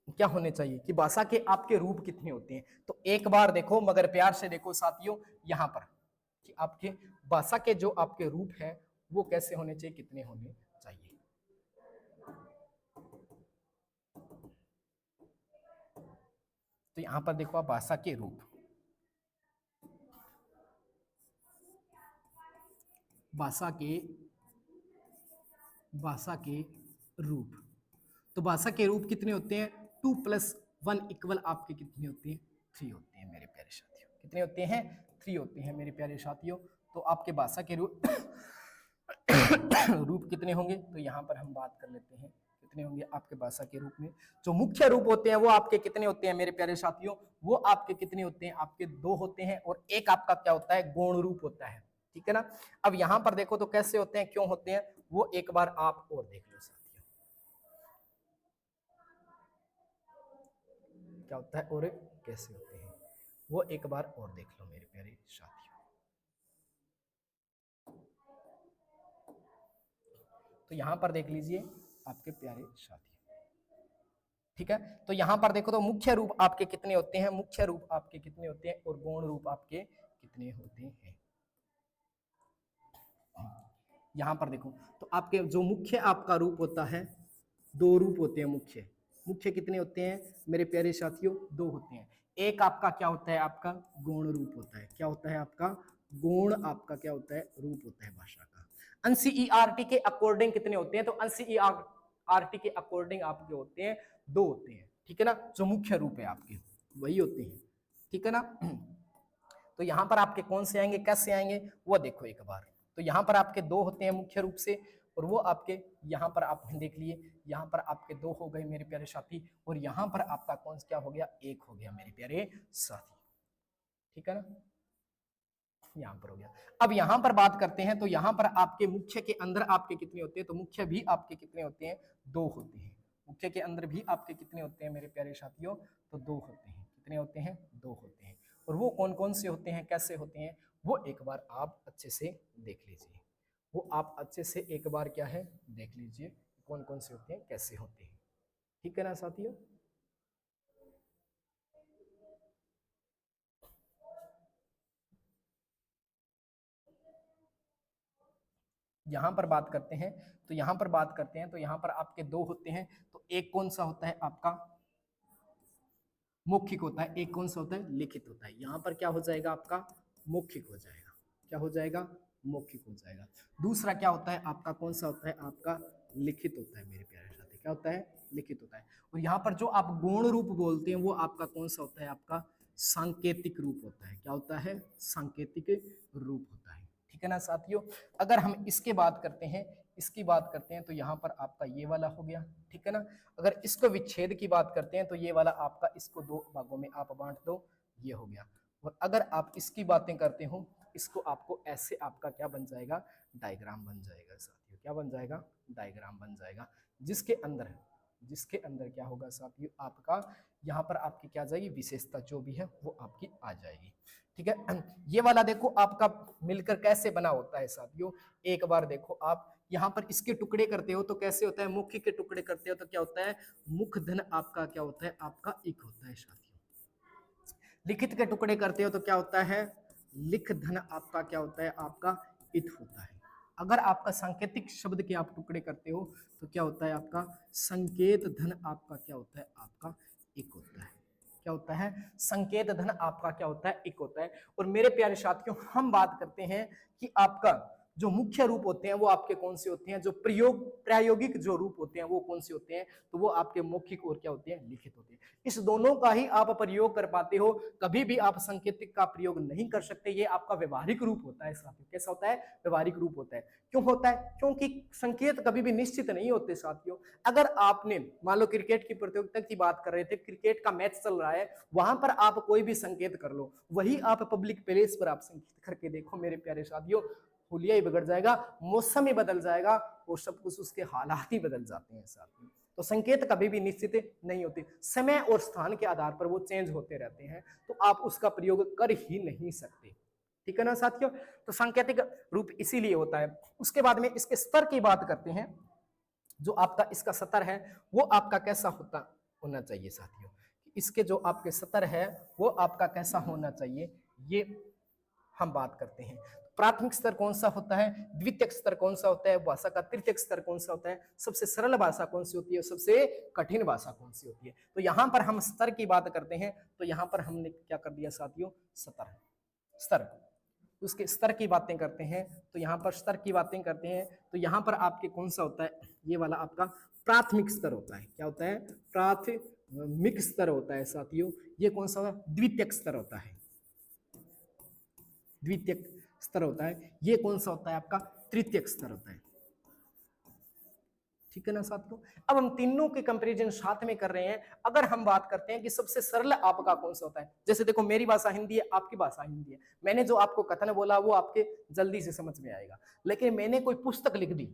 क्या होने चाहिए, कि भाषा के आपके रूप कितने होते हैं। तो एक बार देखो, मगर प्यार से देखो साथियों यहाँ पर कि आपके भाषा के जो आपके रूप हैं वो कैसे होने चाहिए, कितने होने चाहिए। तो यहां पर देखो आप भाषा के रूप, भाषा के रूप, तो भाषा के रूप कितने होते हैं, 2+1 इक्वल आपके कितने होते हैं, 3 होते हैं मेरे प्यारे साथियों। कितने होते हैं, 3 होते हैं मेरे प्यारे साथियों। तो आपके भाषा के रूप रूप कितने होंगे, तो यहाँ पर हम बात कर लेते हैं कितने होंगे आपके भाषा के रूप में। जो मुख्य रूप होते हैं वो आपके कितने होते हैं मेरे प्यारे साथियों, वो आपके कितने होते हैं, आपके 2 होते हैं। और एक आपका क्या होता है, गौण रूप होता है, ठीक है ना। अब यहाँ पर देखो तो कैसे होते हैं, क्यों होते हैं, वो एक बार आप और देख लो साथियों, क्या होता है और कैसे होते हैं, वो एक बार और देख लो मेरे प्यारे साथियों। तो यहां पर देख लीजिए आपके प्यारे साथियों, ठीक है। तो यहां पर देखो तो मुख्य रूप आपके कितने होते हैं, मुख्य रूप आपके कितने होते हैं, और गौण रूप आपके कितने होते हैं। यहां पर देखो तो आपके जो मुख्य आपका रूप होता है, 2 रूप होते हैं मुख्य, मुख्य कितने होते हैं मेरे प्यारे साथियों, 2 होते हैं। एक आपका क्या होता है, आपका गौण रूप होता है, क्या होता है आपका गौण, आपका क्या होता है, रूप होता है भाषा का। एनसीईआरटी के अकॉर्डिंग कितने होते हैं, तो एनसीईआरटी के अकॉर्डिंग आपके होते हैं 2 होते हैं, ठीक है ना। जो मुख्य रूप है आपके वही होते हैं, ठीक है ना। तो यहां पर आपके कौन से आएंगे, कैसे आएंगे, वो देखो एक बार। तो यहाँ पर आपके 2 होते हैं मुख्य रूप से, और वो आपके यहाँ पर आप देख लिए, यहाँ पर आपके 2 हो गए मेरे प्यारे साथी, और यहाँ पर आपका कौन क्या हो गया, 1 हो गया मेरे प्यारे साथी, ठीक है ना। यहाँ पर हो गया। अब यहाँ पर बात करते हैं, तो यहाँ पर आपके मुख्य के अंदर आपके कितने होते हैं, तो मुख्य भी आपके कितने होते हैं, 2 होते हैं। मुख्य के अंदर भी आपके कितने होते हैं मेरे प्यारे साथियों, तो 2 होते हैं। कितने होते हैं, 2 होते हैं। और वो कौन कौन से होते हैं, कैसे होते हैं, वो एक बार आप अच्छे से देख लीजिए, वो आप अच्छे से एक बार क्या है देख लीजिए, कौन कौन से होते हैं, कैसे होते हैं, ठीक है ना साथियों। यहां पर बात करते हैं, तो यहां पर बात करते हैं, तो यहां पर आपके 2 होते हैं। तो एक कौन सा होता है आपका मौखिक होता है, एक कौन सा होता है लिखित होता है। यहाँ पर क्या हो जाएगा आपका मौखिक हो जाएगा, क्या हो जाएगा, मौखिक हो जाएगा। दूसरा क्या होता है आपका, कौन सा होता है आपका लिखित होता है मेरे प्यारे साथी, क्या होता है, लिखित होता है। और यहाँ पर जो आप गौण रूप बोलते हैं वो आपका कौन सा होता है, आपका सांकेतिक रूप होता है, क्या होता है, सांकेतिक रूप होता है, ठीक है ना साथियों। अगर हम इसके बात करते हैं, इसकी बात करते हैं, तो यहाँ पर आपका ये वाला हो गया, ठीक है ना। अगर इसको विच्छेद की बात करते हैं, तो ये वाला आपका, इसको 2 भागों में आप बांट दो, ये हो गया। और अगर आप इसकी बातें करते हो, इसको आपको ऐसे आपका क्या बन जाएगा, डायग्राम बन जाएगा साथियों, क्या बन जाएगा, डायग्राम बन जाएगा। जिसके अंदर क्या होगा साथियों, आपका यहाँ पर आपकी क्या जाएगी, विशेषता जो भी है वो आपकी आ जाएगी, ठीक है। ये वाला देखो आपका मिलकर कैसे बना होता है साथियों, एक बार देखो आप यहाँ पर इसके टुकड़े करते हो तो कैसे होता है, मुख्य के टुकड़े करते हो तो क्या होता है, मुख धन आपका क्या होता है, आपका इक होता है साथियों। लिखित के टुकड़े करते हो तो क्या होता है, लिख धन आपका क्या होता है, आपका इत होता है। अगर आपका सांकेतिक शब्द के आप टुकड़े करते हो तो क्या होता है, आपका संकेत धन आपका क्या होता है, आपका इक होता है, क्या होता है, संकेत धन आपका क्या होता है, इक होता है। और मेरे प्यारे साथियों हम बात करते हैं कि आपका जो मुख्य रूप होते हैं वो आपके कौन से होते हैं, जो प्रायोगिक जो रूप होते हैं वो कौन से होते हैं, तो वो आपके मौखिक और क्या होते हैं, लिखित होते हैं। इस दोनों का ही आप प्रयोग कर पाते हो, कभी भी आप सांकेतिक का प्रयोग नहीं कर सकते। ये आपका व्यवहारिक रूप होता है साथियों, कैसा होता है, व्यवहारिक रूप होता है। क्यों होता है, क्योंकि संकेत कभी भी निश्चित नहीं होते साथियों। अगर आपने मान लो क्रिकेट की प्रतियोगिता की बात कर रहे थे, क्रिकेट का मैच चल रहा है, वहां पर आप कोई भी संकेत कर लो, वही आप पब्लिक प्लेस पर आप संकेत करके देखो मेरे प्यारे साथियों, हुलिया ही बिगड़ जाएगा, मौसम ही बदल जाएगा और सब कुछ उसके हालात ही बदल जाते हैं साथ में। तो संकेत कभी भी निश्चित नहीं होते, समय और स्थान के आधार पर वो चेंज होते रहते हैं, तो आप उसका प्रयोग कर ही नहीं सकते। ठीक है ना साथियों। तो सांकेतिक रूप इसीलिए होता है। उसके बाद में इसके स्तर की बात करते हैं। जो आपका इसका स्तर है वो आपका कैसा होना चाहिए साथियों। इसके जो आपके स्तर है वो आपका कैसा होना चाहिए, ये हम बात करते हैं। प्राथमिक स्तर कौन सा होता है, द्वितीयक स्तर कौन सा होता है, भाषा का तृतीयक स्तर कौन सा होता है, सबसे सरल भाषा कौन सी होती है, सबसे कठिन भाषा कौन सी होती है। तो यहां पर हम स्तर की बात करते हैं, तो यहां पर हमने क्या कर दिया साथियों, स्तर। उसके स्तर की बातें करते हैं, तो यहाँ पर स्तर की बातें करते हैं, तो यहाँ पर आपके कौन सा होता है, ये वाला आपका प्राथमिक स्तर होता है। क्या होता है, प्राथमिक स्तर होता है साथियों। ये कौन सा होता है, द्वितीयक स्तर होता है। द्वितीयक स्तर होता है। ये कौन सा होता है आपका, तृतीयक स्तर होता है। ठीक है ना साथियों। अब हम तीनों के कंपैरिजन साथ में कर रहे हैं। अगर हम बात करते हैं कि सबसे सरल आपका कौन सा होता है, जैसे देखो मेरी भाषा हिंदी है, आपकी भाषा हिंदी है, मैंने जो आपको कथन बोला वो आपके जल्दी से समझ में आएगा। लेकिन मैंने कोई पुस्तक लिख दी,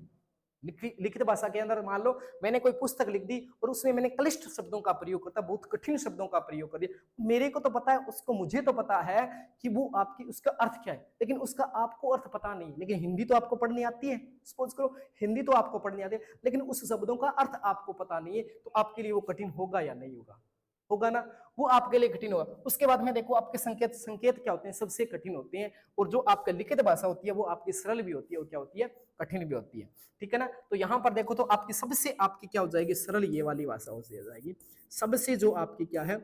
लिखित भाषा के अंदर मान लो मैंने कोई पुस्तक लिख दी और उसमें मैंने क्लिष्ट शब्दों का प्रयोग करता, बहुत कठिन शब्दों का प्रयोग कर दिया। मेरे को तो पता है, उसको मुझे तो पता है कि वो आपकी उसका अर्थ क्या है, लेकिन उसका आपको अर्थ पता नहीं। लेकिन हिंदी तो आपको पढ़नी आती है, सपोज करो हिंदी तो आपको पढ़नी आती है, लेकिन उस शब्दों का अर्थ आपको पता नहीं है, तो आपके लिए वो कठिन होगा या नहीं होगा, होगा ना, वो आपके लिए कठिन होगा। उसके बाद में देखो आपके संकेत क्या होते हैं, सबसे कठिन होते हैं। और जो आपका लिखित भाषा होती है वो आपकी सरल भी होती है और क्या होती है, कठिन भी होती है। ठीक है ना। तो यहाँ पर देखो तो आपकी सबसे आपकी क्या हो जाएगी, सरल ये वाली भाषा हो जाएगी। सबसे जो आपकी क्या है,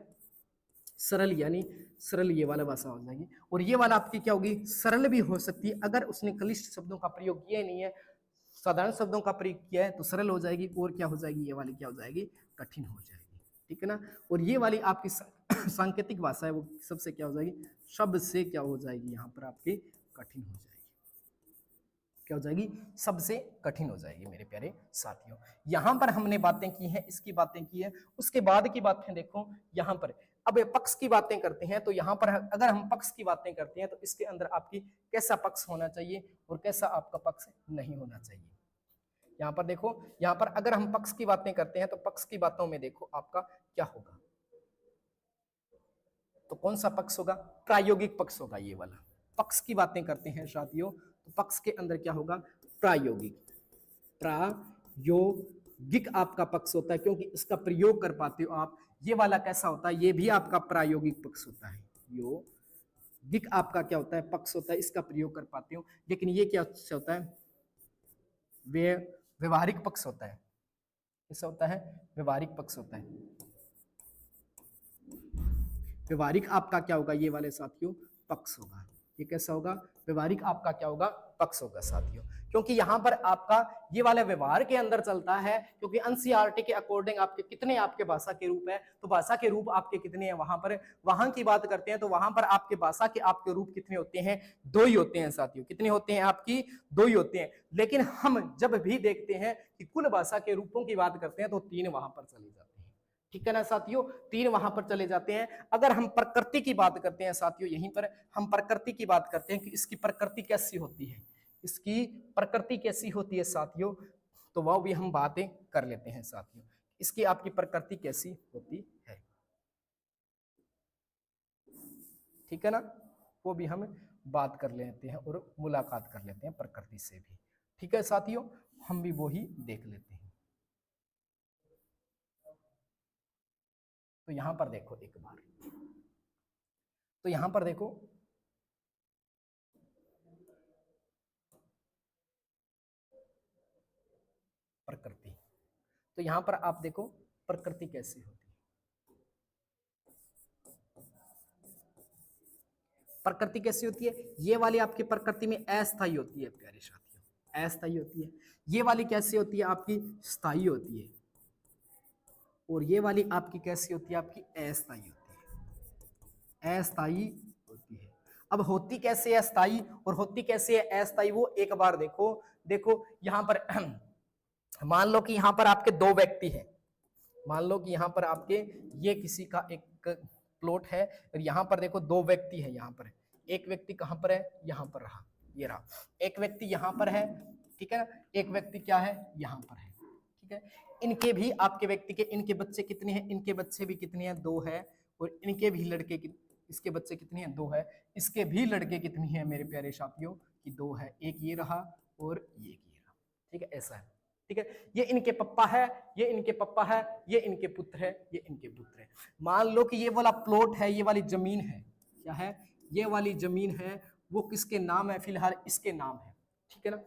सरल, यानी सरल ये वाला भाषा हो जाएगी। और ये वाला आपकी क्या होगी, सरल भी हो सकती है, अगर उसने क्लिष्ट शब्दों का प्रयोग किया नहीं है, साधारण शब्दों का प्रयोग किया है तो सरल हो जाएगी। और क्या हो जाएगी, ये वाली क्या हो जाएगी, कठिन हो जाएगी। ठीक है ना। और ये वाली आपकी सांकेतिक भाषा है वो सबसे क्या हो जाएगी, शब्द से क्या हो जाएगी, यहाँ पर आपकी कठिन हो जाएगी। क्या हो जाएगी, सबसे कठिन हो जाएगी मेरे प्यारे साथियों। यहां पर हमने बातें की हैं, इसकी बातें की है। उसके बाद की बातें देखो यहां पर, अब पक्ष की बातें करते हैं। तो यहां पर अगर हम पक्ष की बातें करते हैं तो इसके अंदर आपकी कैसा पक्ष होना चाहिए और कैसा आपका पक्ष नहीं होना चाहिए। यहाँ पर देखो, यहाँ पर अगर हम पक्ष की बातें करते हैं तो पक्ष की बातों में देखो आपका क्या होगा, तो कौन सा पक्ष होगा, प्रायोगिक पक्ष होगा। ये वाला पक्ष की बातें करते हैं साथियों, तो पक्ष के अंदर क्या होगा, प्रायोगिक आपका पक्ष होता है, क्योंकि इसका प्रयोग कर पाते हो आप। ये वाला कैसा होता है, ये भी आपका प्रायोगिक पक्ष होता है। योगिक आपका क्या होता है, पक्ष होता है, इसका प्रयोग कर पाते हो। लेकिन ये क्या होता है, व्यवहारिक पक्ष होता है। कैसा होता है, व्यवहारिक पक्ष होता है। व्यवहारिक आपका क्या होगा, ये वाले साथियों पक्ष होगा। ये कैसा होगा, व्यवहारिक आपका क्या होगा, पक्ष होगा साथियों। क्योंकि यहां पर आपका ये वाला व्यवहार के अंदर चलता है, क्योंकि एनसीईआरटी के अकॉर्डिंग आपके कितने आपके भाषा के रूप है, तो भाषा के रूप आपके कितने हैं वहां पर, वहां की बात करते हैं तो वहां पर आपके भाषा के आपके रूप कितने होते हैं, 2 ही होते हैं साथियों। कितने होते हैं आपकी, 2 ही होते हैं। लेकिन हम जब भी देखते हैं कि कुल भाषा के रूपों की बात करते हैं तो 3 वहां पर चले जाते हैं। ठीक है ना साथियों, 3 वहां पर चले जाते हैं। अगर हम प्रकृति की बात करते हैं साथियों, यहीं पर हम प्रकृति की बात करते हैं कि इसकी प्रकृति कैसी होती है, इसकी प्रकृति कैसी होती है साथियों, तो वह भी हम बातें कर लेते हैं साथियों। इसकी आपकी प्रकृति कैसी होती है, ठीक है ना, वो भी हम बात कर लेते हैं और मुलाकात कर लेते हैं प्रकृति से भी। ठीक है साथियों, हम भी वो ही देख लेते हैं। तो यहां पर देखो एक बार, तो यहां पर देखो प्रकृति, तो यहां पर आप देखो प्रकृति कैसी होती है। प्रकृति कैसी होती है, ये वाली आपकी प्रकृति में अस्थायी होती है प्यारे साथियों, अस्थायी होती है। ये वाली कैसी होती है, आपकी स्थायी होती है। और ये वाली आपकी कैसी होती है, आपकी अस्थायी होती है, अस्थायी होती है। अब होती कैसे है अस्थायी और होती कैसे है अस्थायी, वो एक बार देखो। देखो यहां पर मान लो कि यहां पर आपके 2 व्यक्ति हैं, मान लो कि यहां पर आपके ये किसी का एक प्लॉट है और यहां पर देखो 2 व्यक्ति हैं। यहां पर एक व्यक्ति कहां पर है, यहां पर रहा, ये रहा, एक व्यक्ति यहाँ पर है, ठीक है ना, एक व्यक्ति क्या है यहाँ पर है, ठीक है। इनके भी आपके व्यक्ति के इनके बच्चे कितने हैं, इनके बच्चे भी कितने हैं, 2 है, और इनके भी लड़के इसके बच्चे कितने हैं, 2 है, इसके भी लड़के कितनी हैं मेरे प्यारे साथियों कि 2 है, एक ये रहा और ये रहा, ठीक है, ऐसा है, ठीक है। ये इनके पप्पा है, ये इनके पप्पा है, ये इनके पुत्र है, ये इनके पुत्र है। मान लो कि ये वाला प्लॉट है, ये वाली जमीन है, क्या है, ये वाली जमीन है, वो किसके नाम है, फिलहाल इसके नाम है, ठीक है ना,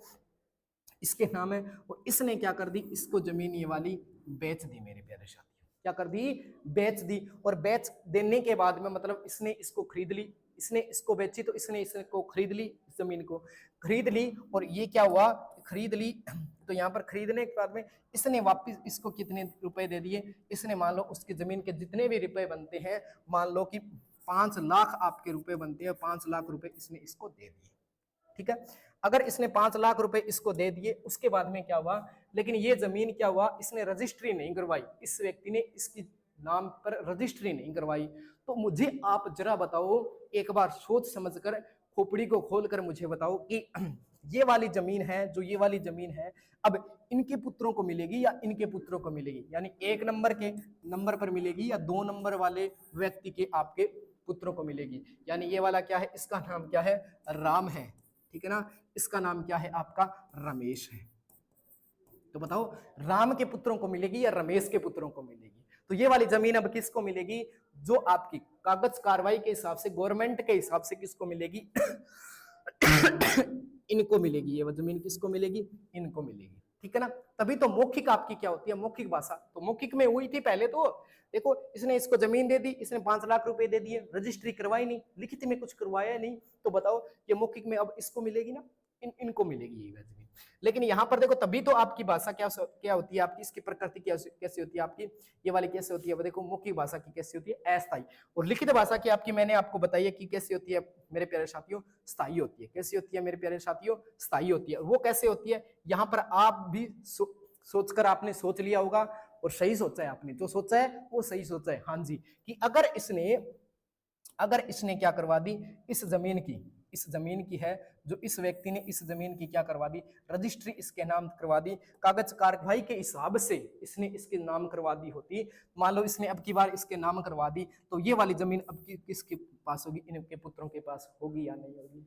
इसके नाम है, और इसने क्या कर दी, इसको जमीन ये वाली बेच दी मेरे प्यारे साथियों, क्या कर दी, बेच दी। और बेच देने के बाद में मतलब इसने इसको खरीद ली, इसने इसको बेची तो इसने इसको खरीद ली, इस जमीन को खरीद ली, और ये क्या हुआ, खरीद ली, तो यहाँ पर खरीदने के बाद में इसने वापस इसको कितने रुपए दे दिए, इसने मान लो उसकी जमीन के जितने भी रुपए बनते हैं, मान लो कि 5 लाख आपके रुपए बनते हैं, 5 लाख रुपए इसने इसको दे दिए, ठीक है। अगर इसने 5 लाख रुपए इसको दे दिए, उसके बाद में क्या हुआ, लेकिन ये जमीन क्या हुआ, इसने रजिस्ट्री नहीं करवाई, इस व्यक्ति ने इसकी नाम पर रजिस्ट्री नहीं करवाई, तो मुझे आप जरा बताओ, एक बार सोच समझकर खोपड़ी को खोलकर मुझे बताओ कि ये वाली जमीन है, जो ये वाली जमीन है, अब इनके पुत्रों को मिलेगी या इनके पुत्रों को मिलेगी, यानी 1 नंबर के नंबर पर मिलेगी या 2 नंबर वाले व्यक्ति के आपके पुत्रों को मिलेगी। यानी ये वाला क्या है, इसका नाम क्या है, राम है, ठीक है ना, इसका नाम क्या है आपका, रमेश है। तो बताओ राम के पुत्रों को मिलेगी या रमेश के पुत्रों को मिलेगी। तो ये वाली जमीन अब किसको मिलेगी, जो आपकी कागज कार्रवाई के हिसाब से, गवर्नमेंट के हिसाब से किसको मिलेगी इनको मिलेगी, ये जमीन किसको मिलेगी, इनको मिलेगी, ठीक है ना। तभी तो मौखिक आपकी क्या होती है, मौखिक भाषा, तो मौखिक में हुई थी पहले, तो देखो इसने इसको जमीन दे दी, इसने 5 लाख रुपए दे दिए, रजिस्ट्री करवाई नहीं, लिखित में कुछ करवाया नहीं, तो बताओ ये मौखिक में अब इसको मिलेगी ना, इनको मिलेगी ये जमीन। लेकिन यहाँ पर देखो तभी तो आपकी भाषा क्या होती है आपकी, इसकी प्रकृति कैसी होती है आपकी, ये वाली कैसे होती है, वो देखो मौखिक भाषा की कैसी होती है, अस्थायी, और लिखित भाषा की आपकी मैंने आपको बताई है कि कैसी होती है मेरे प्यारे साथियों, स्थायी होती है। कैसी होती है मेरे प्यारे साथियों, स्थायी होती है। वो कैसे होती है, यहाँ पर आप भी सोचकर आपने सोच लिया होगा, और सही सोचा है आपने, जो सोचा है वो सही सोचा है, हाँ जी, कि अगर इसने क्या करवा दी, इस जमीन की है, जो इस व्यक्ति ने इस जमीन की क्या करवा दी, रजिस्ट्री इसके नाम करवा दी, कागज कार्रवाई के हिसाब से इसने इसके नाम करवा दी होती, मान लो इसने अब की बार इसके नाम करवा दी, तो ये वाली जमीन अब किसके पास होगी, इनके पुत्रों के पास होगी या नहीं होगी,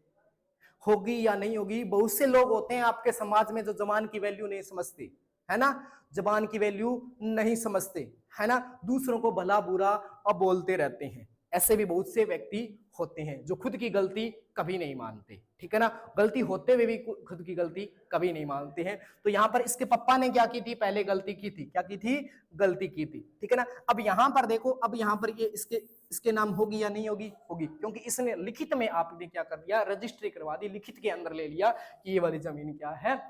होगी या नहीं होगी। बहुत से लोग होते हैं आपके समाज में जो जबान की वैल्यू नहीं समझते, है ना, जबान की वैल्यू नहीं समझते, है ना, दूसरों को भला बुरा अब बोलते रहते हैं। ऐसे भी बहुत से व्यक्ति होते हैं जो खुद की गलती कभी नहीं मानते, ठीक है ना, गलती होते हुए भी खुद की गलती कभी नहीं मानते हैं। तो यहाँ पर इसके पापा ने क्या की थी, पहले गलती की थी, क्या की थी, गलती की थी, ठीक है ना। अब यहाँ पर देखो, अब यहाँ पर ये इसके नाम होगी या नहीं होगी, होगी, क्योंकि इसने लिखित में आपने क्या कर दिया, रजिस्ट्री करवा दी, लिखित के अंदर ले लिया कि ये वाली जमीन क्या है,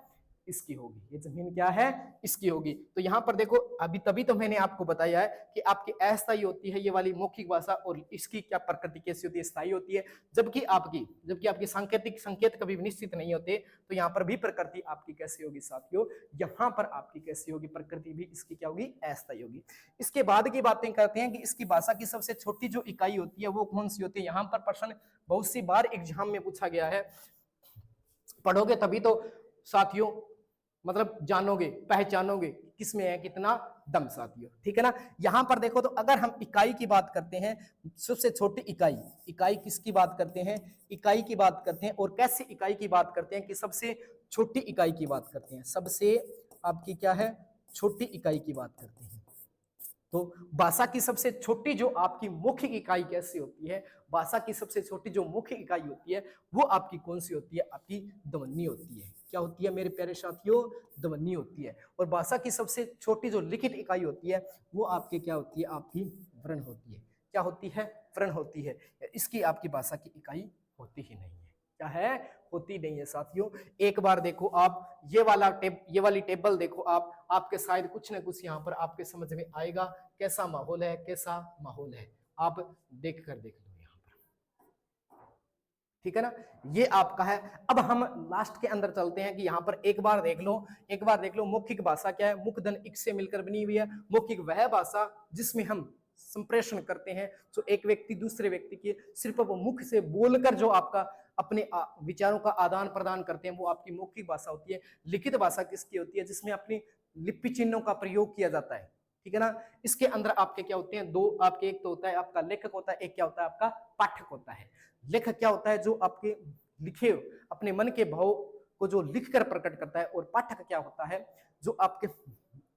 इसकी होगी, ये जमीन क्या है, इसकी होगी। तो यहाँ पर देखो अभी तभी तो मैंने आपको बताया है कि आपकी अस्थायी होती है ये वाली मौखिक भाषा, और इसकी क्या प्रकृति कैसी होती है, स्थायी होती है। जबकि आपकी सांकेतिक संकेत कभी भी निश्चित नहीं होते, तो यहाँ पर भी प्रकृति आपकी कैसी होगी साथियों, यहाँ पर आपकी कैसी होगी, प्रकृति भी इसकी क्या होगी, अस्थायी होगी। इसके बाद की बातें करते हैं कि इसकी भाषा की सबसे छोटी जो इकाई होती है वो कौन सी होती है। यहाँ पर प्रश्न बहुत सी बार एग्जाम में पूछा गया है, पढ़ोगे तभी तो साथियों मतलब जानोगे, पहचानोगे किसमें है कितना दम साथियों, ठीक है ना। यहां पर देखो तो अगर हम इकाई की बात करते हैं, सबसे छोटी इकाई किसकी बात करते हैं, इकाई की बात करते हैं, और कैसी इकाई की बात करते हैं कि सबसे छोटी इकाई की बात करते हैं, सबसे आपकी क्या है, छोटी इकाई की बात करते हैं। तो भाषा की सबसे छोटी जो आपकी मौखिक इकाई कैसी होती है, भाषा की सबसे छोटी जो मौखिक इकाई होती है वो आपकी कौन सी होती है, आपकी ध्वनि होती है। क्या होती है मेरे प्यारे साथियों, ध्वनि होती है। और भाषा की सबसे छोटी जो लिखित इकाई होती है वो आपकी क्या होती है, आपकी वर्ण होती है। क्या होती है, वर्ण होती है। इसकी आपकी भाषा की इकाई होती ही नहीं है, क्या है, होती नहीं है साथियों। एक बार देखो आप ये वाली टेबल देखो आप, आपके शायद कुछ ना कुछ यहाँ पर आपके समझ में आएगा कैसा माहौल है, कैसा माहौल है, आप देख लो यहाँ पर, ठीक है ना। ये आपका है। अब हम लास्ट के अंदर चलते हैं कि यहाँ पर एक बार देख लो मौखिक भाषा क्या है। मुखधन इक से मिलकर बनी हुई है। मौखिक वह भाषा जिसमें हम संप्रेषण करते हैं, जो एक व्यक्ति दूसरे व्यक्ति की सिर्फ वो मुख से बोलकर जो आपका अपने विचारों का आदान प्रदान करते हैं, वो आपकी मौखिक भाषा होती है। लिखित भाषा किसकी होती है? जिसमें अपनी लिपि चिन्हों का प्रयोग किया जाता है, ठीक है ना। इसके अंदर आपके क्या होते हैं? दो आपके, एक तो होता है आपका लेखक होता है, एक क्या होता है आपका पाठक होता है। लेखक क्या होता है? जो आपके लिखे अपने मन के भाव को जो लिखकर प्रकट करता है, और पाठक क्या होता है? जो आपके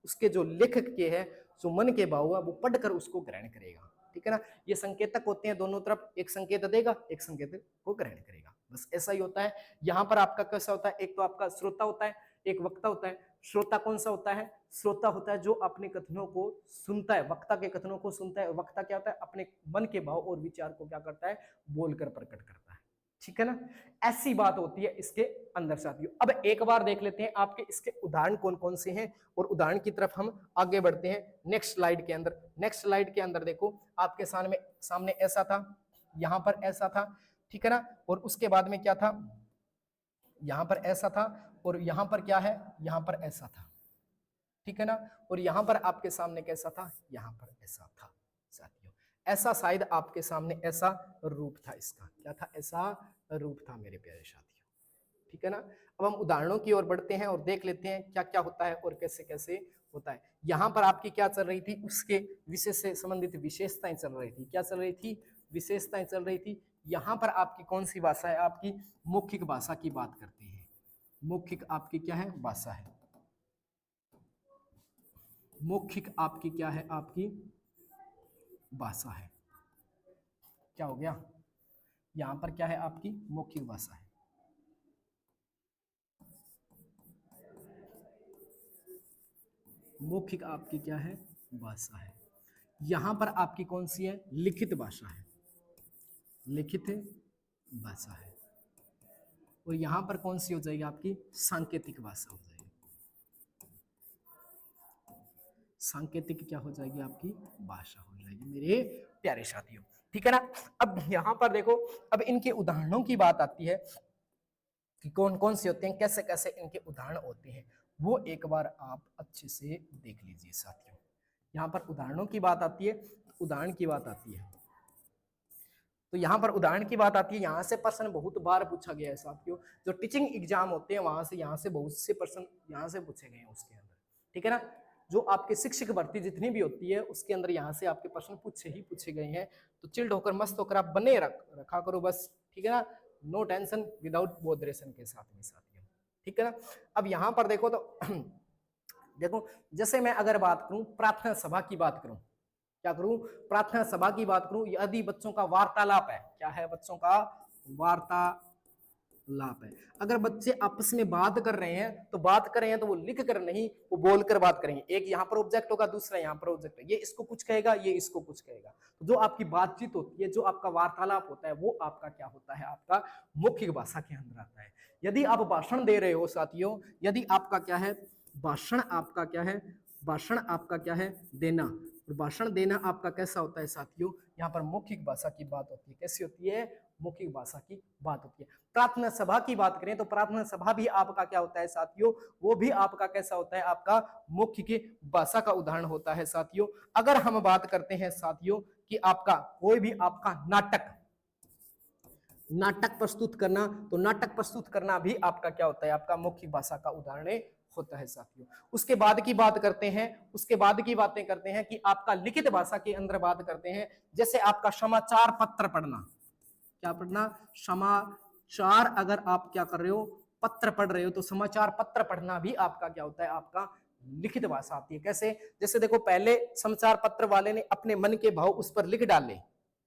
उसके जो लेखक के है जो मन के भाव है वो पढ़कर उसको ग्रहण करेगा, ठीक है ना। ये संकेतक होते हैं दोनों तरफ, एक संकेत देगा, एक संकेत को ग्रहण करेगा, बस ऐसा ही होता है। यहाँ पर आपका कैसा होता है? एक तो आपका श्रोता होता है, एक वक्ता होता है। श्रोता कौन सा होता है? श्रोता होता है जो अपने कथनों को सुनता है, वक्ता के कथनों को सुनता है। वक्ता क्या होता है? अपने मन के भाव और विचार को क्या करता है? बोलकर प्रकट करता है, ठीक है ना। ऐसी बात होती है इसके अंदर साथियों। अब एक बार देख लेते हैं आपके इसके उदाहरण कौन कौन से हैं, और उदाहरण की तरफ हम आगे बढ़ते हैं नेक्स्ट स्लाइड के अंदर। नेक्स्ट स्लाइड के अंदर देखो आपके सामने ऐसा था, यहां पर ऐसा था, ठीक है ना। और उसके बाद में क्या था? यहां पर ऐसा था, और यहां पर क्या है? यहां पर ऐसा था, ठीक है ना। और यहां पर आपके सामने कैसा था? यहां पर ऐसा था साथियों। ऐसा शायद आपके सामने ऐसा रूप था इसका, क्या था? ऐसा रूप था मेरे प्यारे साथियों, ठीक है ना। अब हम उदाहरणों की ओर बढ़ते हैं और देख लेते हैं क्या क्या होता है और कैसे कैसे होता है। यहां पर आपकी क्या चल रही थी? उसके विषय से संबंधित विशेषताएं चल रही थी। क्या चल रही थी? विशेषताएं चल रही थी। यहां पर आपकी कौन सी भाषा है? आपकी मौखिक भाषा की बात करते हैं। मौखिक आपकी क्या है? भाषा है। मौखिक आपकी क्या है? आपकी भाषा है। क्या हो गया? यहां पर क्या है? आपकी मौखिक भाषा है। मौखिक आपकी क्या है? भाषा है। यहां पर आपकी कौन सी है? लिखित भाषा है। लिखित भाषा है। और यहां पर कौन सी हो जाएगी? आपकी सांकेतिक भाषा हो जाएगी। सांकेतिक क्या हो जाएगी? आपकी भाषा हो जाएगी मेरे प्यारे साथियों, ठीक है ना। अब यहां पर देखो, अब इनके उदाहरणों की बात आती है कि कौन कौन से होते हैं, कैसे कैसे इनके उदाहरण होते हैं, वो एक बार आप अच्छे से देख लीजिए साथियों। यहाँ पर उदाहरणों की बात आती है, उदाहरण की बात आती है, तो यहाँ पर उदाहरण की बात आती है। यहाँ से प्रश्न बहुत बार पूछा गया है साथियों। जो टीचिंग एग्जाम होते हैं वहां से, यहाँ से बहुत से प्रश्न यहाँ से पूछे गए हैं उसके अंदर, ठीक है ना। जो आपके शिक्षक भर्ती जितनी भी होती है उसके अंदर यहाँ से आपके प्रश्न पूछे गए हैं। तो चिल्ड होकर, मस्त होकर आप बने रखा करो बस, ठीक है ना। नो टेंशन, विदाउट बोधरेशन के साथ में साथियों, ठीक है ना। अब यहाँ पर देखो तो देखो, जैसे मैं अगर बात करूं प्रार्थना सभा की बात करूं, क्या करूं? प्रार्थना सभा की बात करूं। यदि बच्चों का वार्तालाप है, क्या है? बच्चों का वार्तालाप है। अगर बच्चे आपस में बात कर रहे हैं तो बात कर रहे हैं तो वो लिख कर नहीं, वो बोल कर बात करेंगे। एक यहाँ पर ऑब्जेक्ट होगा, दूसरा यहाँ पर ऑब्जेक्ट है, ये इसको कुछ कहेगा, ये इसको कुछ कहेगा। तो जो आपकी बातचीत होती है, जो आपका वार्तालाप होता है, वो आपका क्या होता है? आपका मौखिक भाषा के अंदर आता है। यदि आप भाषण दे रहे हो साथियों, यदि आपका क्या है? भाषण आपका क्या है? भाषण आपका क्या है? देना। और भाषण देना आपका कैसा होता है साथियों? यहाँ पर मौखिक भाषा की बात होती है। कैसी होती है? मौखिक भाषा की बात होती है। प्रार्थना सभा की बात करें तो प्रार्थना सभा भी आपका क्या होता है साथियों? वो भी आपका कैसा होता है? आपका मौखिक भाषा का उदाहरण होता है साथियों। अगर हम बात करते हैं साथियों कि आपका कोई भी आपका नाटक प्रस्तुत करना, तो नाटक प्रस्तुत करना भी आपका क्या होता है? आपका मौखिक भाषा का उदाहरण होता है साथियों। उसके बाद की बात करते हैं, उसके बाद की बातें करते हैं कि आपका लिखित भाषा के अंदर बात करते हैं। जैसे आपका समाचार पत्र पढ़ना, क्या पढ़ना? समाचार, अगर आप क्या कर रहे हो? पत्र पढ़ रहे हो, तो समाचार पत्र पढ़ना भी आपका क्या होता है? आपका लिखित भाषा आती है। कैसे? जैसे देखो, पहले समाचार पत्र वाले ने अपने मन के भाव उस पर लिख डाले,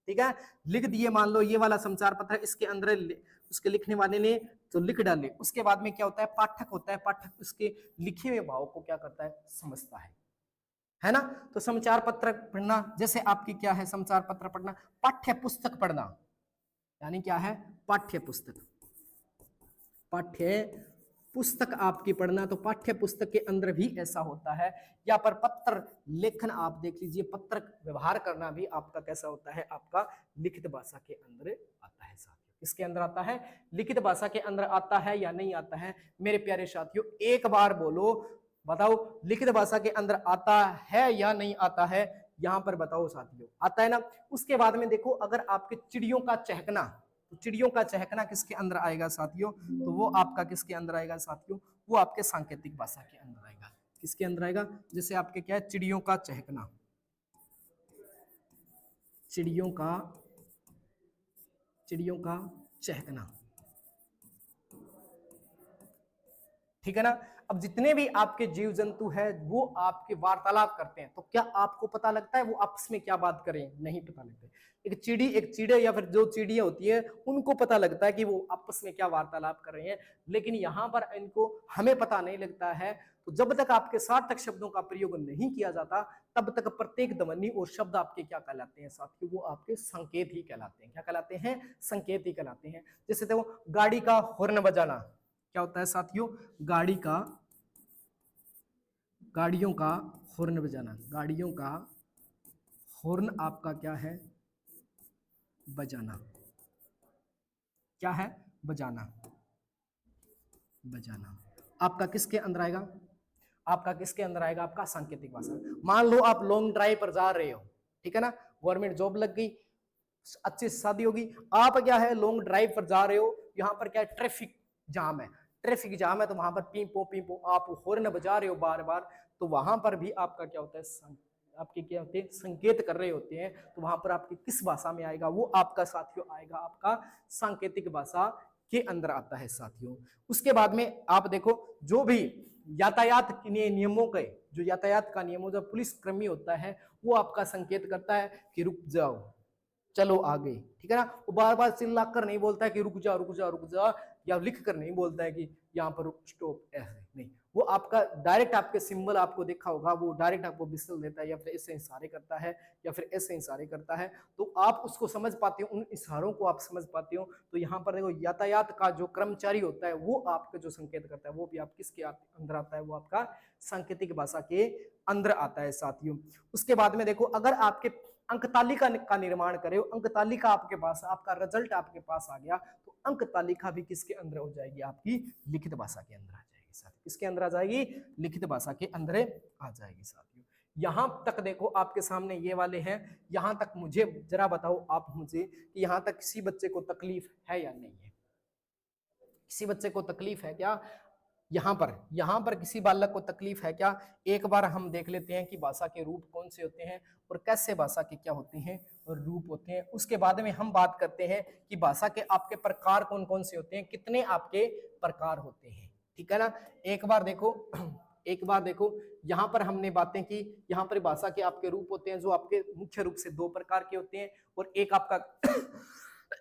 ठीक है, लिख दिए। मान लो ये वाला समाचार पत्र, इसके अंदर उसके लिखने वाले ने तो लिख डाले। उसके बाद में क्या होता है? पाठक होता है। पाठक उसके लिखे हुए भाव को क्या करता है? समझता है ना। तो समाचार पत्र पढ़ना, जैसे आपकी क्या है? समाचार पत्र पढ़ना। पाठ्य पुस्तक पढ़ना, यानी क्या है? पाठ्य पुस्तक। पाठ्य पुस्तक आपकी पढ़ना, तो पाठ्य पुस्तक के अंदर भी ऐसा होता है। यहाँ पर पत्र लेखन आप देख लीजिए, पत्र व्यवहार करना भी आपका कैसा होता है? आपका लिखित भाषा के अंदर आता है साथियों। इसके अंदर आता है, लिखित भाषा के अंदर आता है या नहीं आता है मेरे प्यारे साथियों? एक बार बोलो, बताओ, लिखित भाषा के अंदर आता है या नहीं आता है? यहाँ पर बताओ साथियों, आता है ना। उसके बाद में देखो, अगर आपके चिड़ियों का चहकना, तो चिड़ियों का चहकना किसके अंदर आएगा साथियों? तो वो आपका किसके अंदर आएगा साथियों? वो आपके सांकेतिक भाषा के अंदर आएगा। किसके अंदर आएगा? जैसे आपके क्या है, चिड़ियों का चहकना, चिड़ियों का चहकना, ठीक है ना। अब जितने भी आपके जीव जंतु है वो आपके वार्तालाप करते हैं, तो क्या आपको पता लगता है वो आपस में क्या बात करें? नहीं पता लगता है। एक चिड़े या फिर जो चिड़िया होती है उनको पता लगता है कि वो आपस में क्या वार्तालाप कर रहे हैं, लेकिन यहाँ पर इनको हमें पता नहीं लगता है। तो जब तक आपके सार्थक शब्दों का प्रयोग नहीं किया जाता तब तक प्रत्येक ध्वनि और शब्द आपके क्या कहलाते हैं साथियों? वो आपके संकेत ही कहलाते हैं। क्या कहलाते हैं? संकेत ही कहलाते हैं। जैसे देखो गाड़ी का हॉर्न बजाना क्या होता है साथियों? गाड़ियों का हॉर्न बजाना, गाड़ियों का हॉर्न आपका क्या है? बजाना। क्या है? बजाना। बजाना आपका किसके अंदर आएगा? आपका किसके अंदर आएगा? आपका सांकेतिक भाषा। मान लो आप लॉन्ग ड्राइव पर जा रहे हो, ठीक है ना, गवर्नमेंट जॉब लग गई, अच्छी शादी होगी, आप क्या है लॉन्ग ड्राइव पर जा रहे हो, यहाँ पर क्या है ट्रैफिक जाम है, ट्रैफिक जाम है, तो वहां पर पीपो आप हॉर्न बजा रहे हो बार बार, तो वहां पर भी आपका क्या होता है? आपके क्या होते हैं? संकेत कर रहे होते हैं। तो वहां पर आपकी किस भाषा में आएगा? वो आपका साथियों आएगा आपका सांकेतिक भाषा के अंदर आता है साथियों। उसके बाद में आप देखो जो भी यातायात के नियमों के, जो यातायात का नियमों जो पुलिस कर्मी होता है वो आपका संकेत करता है कि रुक जाओ, चलो आगे, ठीक है ना। वो बार बार चिल्ला कर नहीं बोलता है कि रुक जा रुक जा रुक जा, या लिख कर नहीं बोलता है कि यहाँ पर रुक स्टॉप, ऐसे नहीं। वो आपका डायरेक्ट आपके सिंबल आपको देखा होगा, वो डायरेक्ट आपको विसल देता है या फिर ऐसे इशारे करता है या फिर ऐसे इशारे करता है, तो आप उसको समझ पाते हो, उन इशारों को आप समझ पाते हो। तो यहाँ पर देखो यातायात का जो कर्मचारी होता है वो आपका जो संकेत करता है वो भी आप किसके अंदर आता है? वो आपका सांकेतिक भाषा के अंदर आता है साथियों। उसके बाद में देखो अगर आपके अंक तालिका का निर्माण करे, अंक तालिका आपके पास, आपका रिजल्ट आपके पास आ गया, तो अंक तालिका भी किसके अंदर हो जाएगी? आपकी लिखित भाषा के अंदर आ जाएगी साथियों। किसके अंदर आ जाएगी? लिखित भाषा के अंदर आ जाएगी साथियों। यहां तक देखो आपके सामने ये वाले हैं, यहां तक मुझे जरा बताओ आप मुझे कि यहां तक किसी बच्चे को तकलीफ है या नहीं है? किसी बच्चे को तकलीफ है क्या? यहाँ पर किसी बालक को तकलीफ है क्या? एक बार हम देख लेते हैं कि भाषा के रूप कौन से होते हैं और कैसे भाषा के क्या होते हैं और रूप होते हैं। उसके बाद में हम बात करते हैं कि भाषा के आपके प्रकार कौन कौन से होते हैं, कितने आपके प्रकार होते हैं, ठीक है ना। एक बार देखो यहाँ पर हमने बातें की, यहाँ पर भाषा के आपके रूप होते हैं जो आपके मुख्य रूप से दो प्रकार के होते हैं, और एक आपका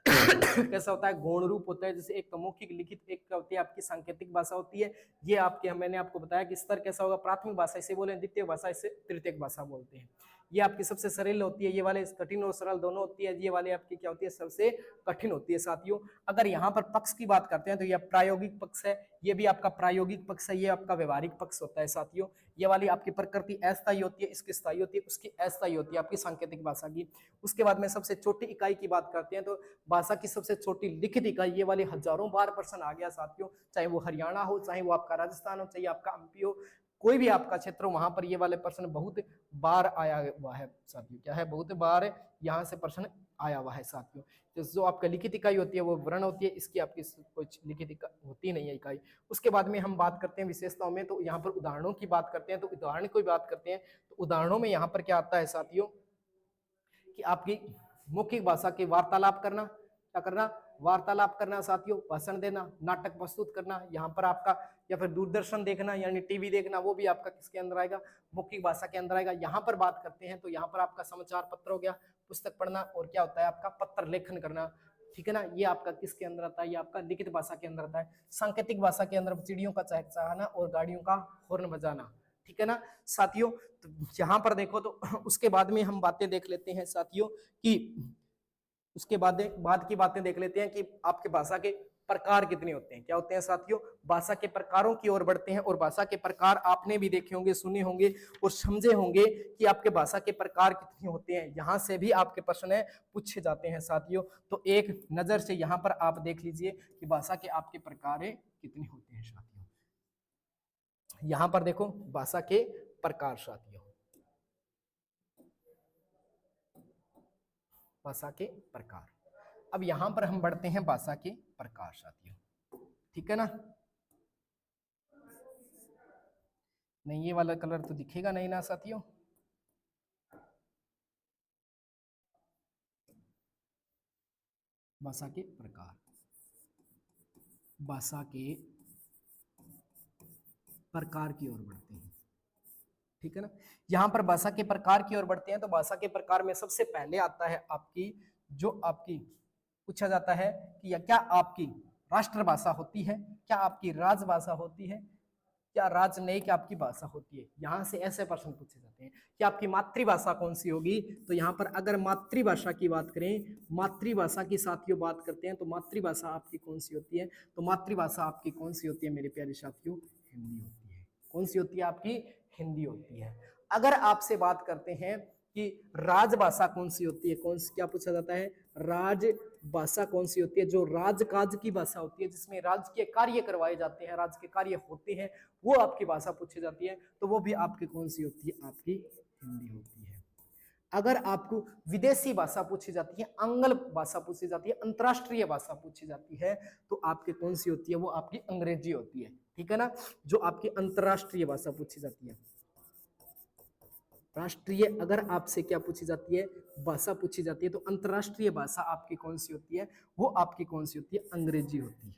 कैसा होता है? गौण रूप होता है। जैसे एक तो मौखिक लिखित, एक क्या होती है? आपकी सांकेतिक भाषा होती है। ये आपके मैंने आपको बताया कि स्तर कैसा होगा, प्राथमिक भाषा इसे बोले, द्वितीय भाषा इसे तृतीयक भाषा बोलते हैं। ये आपकी सबसे सरल होती है, ये वाले कठिन और सरल दोनों होती है, ये वाले आपकी क्या होती है? सबसे कठिन होती है साथियों। अगर यहाँ पर पक्ष की बात करते हैं तो यह प्रायोगिक पक्ष है, ये भी आपका प्रायोगिक पक्ष है, ये आपका व्यवहारिक पक्ष होता है साथियों। ये वाली आपकी प्रकृति अस्थायी होती है, इसकी स्थायी होती है, उसकी अस्थायी होती है आपकी सांकेतिक भाषा की। उसके बाद में सबसे छोटी इकाई की बात करते हैं तो भाषा की सबसे छोटी लिखित इकाई, ये वाले हजारों बार प्रश्न आ गया साथियों, चाहे वो हरियाणा हो, चाहे वो आपका राजस्थान हो, चाहे आपका एमपी हो, कोई भी आपका क्षेत्र हो, वहां पर ये वाले प्रश्न बहुत बार आया हुआ है साथियों। क्या है? बहुत बार यहाँ से प्रश्न आया हुआ है साथियों। जो आपका लिखित इकाई होती है वो वर्ण होती है, इसकी आपकी कुछ लिखित इकाई होती नहीं है इकाई। उसके बाद में हम बात करते हैं विशेषताओं में, तो यहाँ पर उदाहरणों की बात करते हैं, तो उदाहरण की बात करते हैं तो उदाहरणों में यहाँ पर क्या आता है साथियों कि आपकी मौखिक भाषा की वार्तालाप करना, क्या करना? वार्तालाप करना साथियों, भाषण देना, नाटक प्रस्तुत करना, यहाँ पर आपका, या फिर दूरदर्शन देखना यानी टीवी देखना, वो भी आपका किसके अंदर आएगा? मौखिक भाषा के अंदर आएगा। यहाँ पर बात करते हैं तो यहाँ पर आपका समाचार पत्र हो गया, पुस्तक पढ़ना, और क्या होता है आपका? पत्र लेखन करना, ठीक है ना। ये आपका किसके अंदर आता है? ये आपका लिखित भाषा के अंदर आता है। सांकेतिक भाषा के अंदर चिड़ियों का चहचहाना और गाड़ियों का हॉर्न बजाना, ठीक है ना साथियों। तो यहाँ पर देखो तो उसके बाद में हम बातें देख लेते हैं साथियों कि उसके बाद की बातें देख लेते हैं कि आपके भाषा के प्रकार कितने होते हैं। क्या होते हैं साथियों? भाषा के प्रकारों की ओर बढ़ते हैं, और भाषा के प्रकार आपने भी देखे होंगे, सुने होंगे और समझे होंगे कि आपके भाषा के प्रकार कितने होते हैं। यहाँ से भी आपके प्रश्न पूछे जाते हैं साथियों। तो एक नजर से यहाँ पर आप देख लीजिए कि भाषा के आपके प्रकार कितने होते हैं साथियों। यहाँ पर देखो भाषा के प्रकार साथियों, भाषा के प्रकार, अब यहां पर हम बढ़ते हैं भाषा के प्रकार साथियों, ठीक है ना। नहीं ये वाला कलर तो दिखेगा नहीं ना साथियों। भाषा के प्रकार, भाषा के प्रकार की ओर बढ़ते हैं, ठीक है ना। यहां पर भाषा के प्रकार की ओर बढ़ते हैं तो भाषा के प्रकार में सबसे पहले आता है आपकी, जो आपकी पूछा जाता है कि या क्या आपकी राष्ट्रभाषा होती है, क्या आपकी राजभाषा होती है, क्या राजनयिक आपकी भाषा होती है। यहां से ऐसे प्रश्न पूछे जाते हैं कि आपकी मातृभाषा कौन सी होगी। तो यहाँ पर अगर मातृभाषा की बात करें, मातृभाषा की साथियों बात करते हैं तो मातृभाषा आपकी कौन सी होती है। तो मातृभाषा आपकी कौन सी होती है मेरे प्यारे साथियों, हिंदी होती है। कौन सी होती है आपकी, हिंदी होती है। अगर आपसे बात करते हैं कि राजभाषा कौन सी होती है, कौन सी, क्या पूछा जाता है, राजभाषा कौन सी होती है, जो राजकाज की भाषा होती है, जिसमें राज के कार्य करवाए जाते हैं, राज के कार्य होते हैं, वो आपकी भाषा पूछी जाती है। तो वो भी आपकी कौन सी होती है, आपकी हिंदी होती है। अगर आपको विदेशी भाषा पूछी जाती है, आंग्ल भाषा पूछी जाती है, अंतरराष्ट्रीय भाषा पूछी जाती है, तो आपकी कौन सी होती है, वो आपकी अंग्रेजी होती है, ठीक है ना। जो आपकी अंतरराष्ट्रीय भाषा पूछी जाती है, राष्ट्रीय अगर आपसे क्या पूछी जाती है, भाषा पूछी जाती है, तो अंतरराष्ट्रीय भाषा आपकी कौन सी होती है, वो आपकी कौन सी होती है, अंग्रेजी होती है,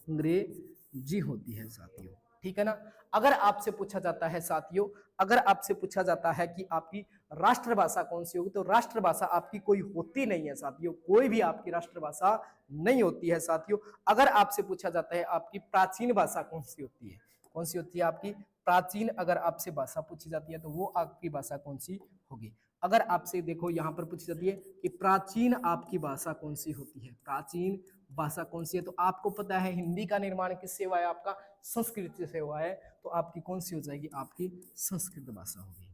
अंग्रेजी होती है साथियों, ठीक है ना। अगर आपसे पूछा जाता है साथियों, अगर आपसे पूछा जाता है कि आपकी राष्ट्रभाषा कौन सी होगी, तो राष्ट्रभाषा आपकी कोई होती नहीं है साथियों, कोई भी आपकी राष्ट्रभाषा नहीं होती है साथियों। अगर आपसे पूछा जाता है आपकी प्राचीन भाषा कौन सी होती है, कौन सी होती है आपकी प्राचीन, अगर आपसे भाषा पूछी जाती है तो वो आपकी भाषा कौन सी होगी। अगर आपसे देखो यहाँ पर पूछी जाती है कि प्राचीन आपकी भाषा कौन सी होती है, प्राचीन भाषा कौन सी है, तो आपको पता है हिंदी का निर्माण किससे हुआ है, आपका संस्कृत से हुआ है, तो आपकी कौन सी हो जाएगी, आपकी संस्कृत भाषा होगी,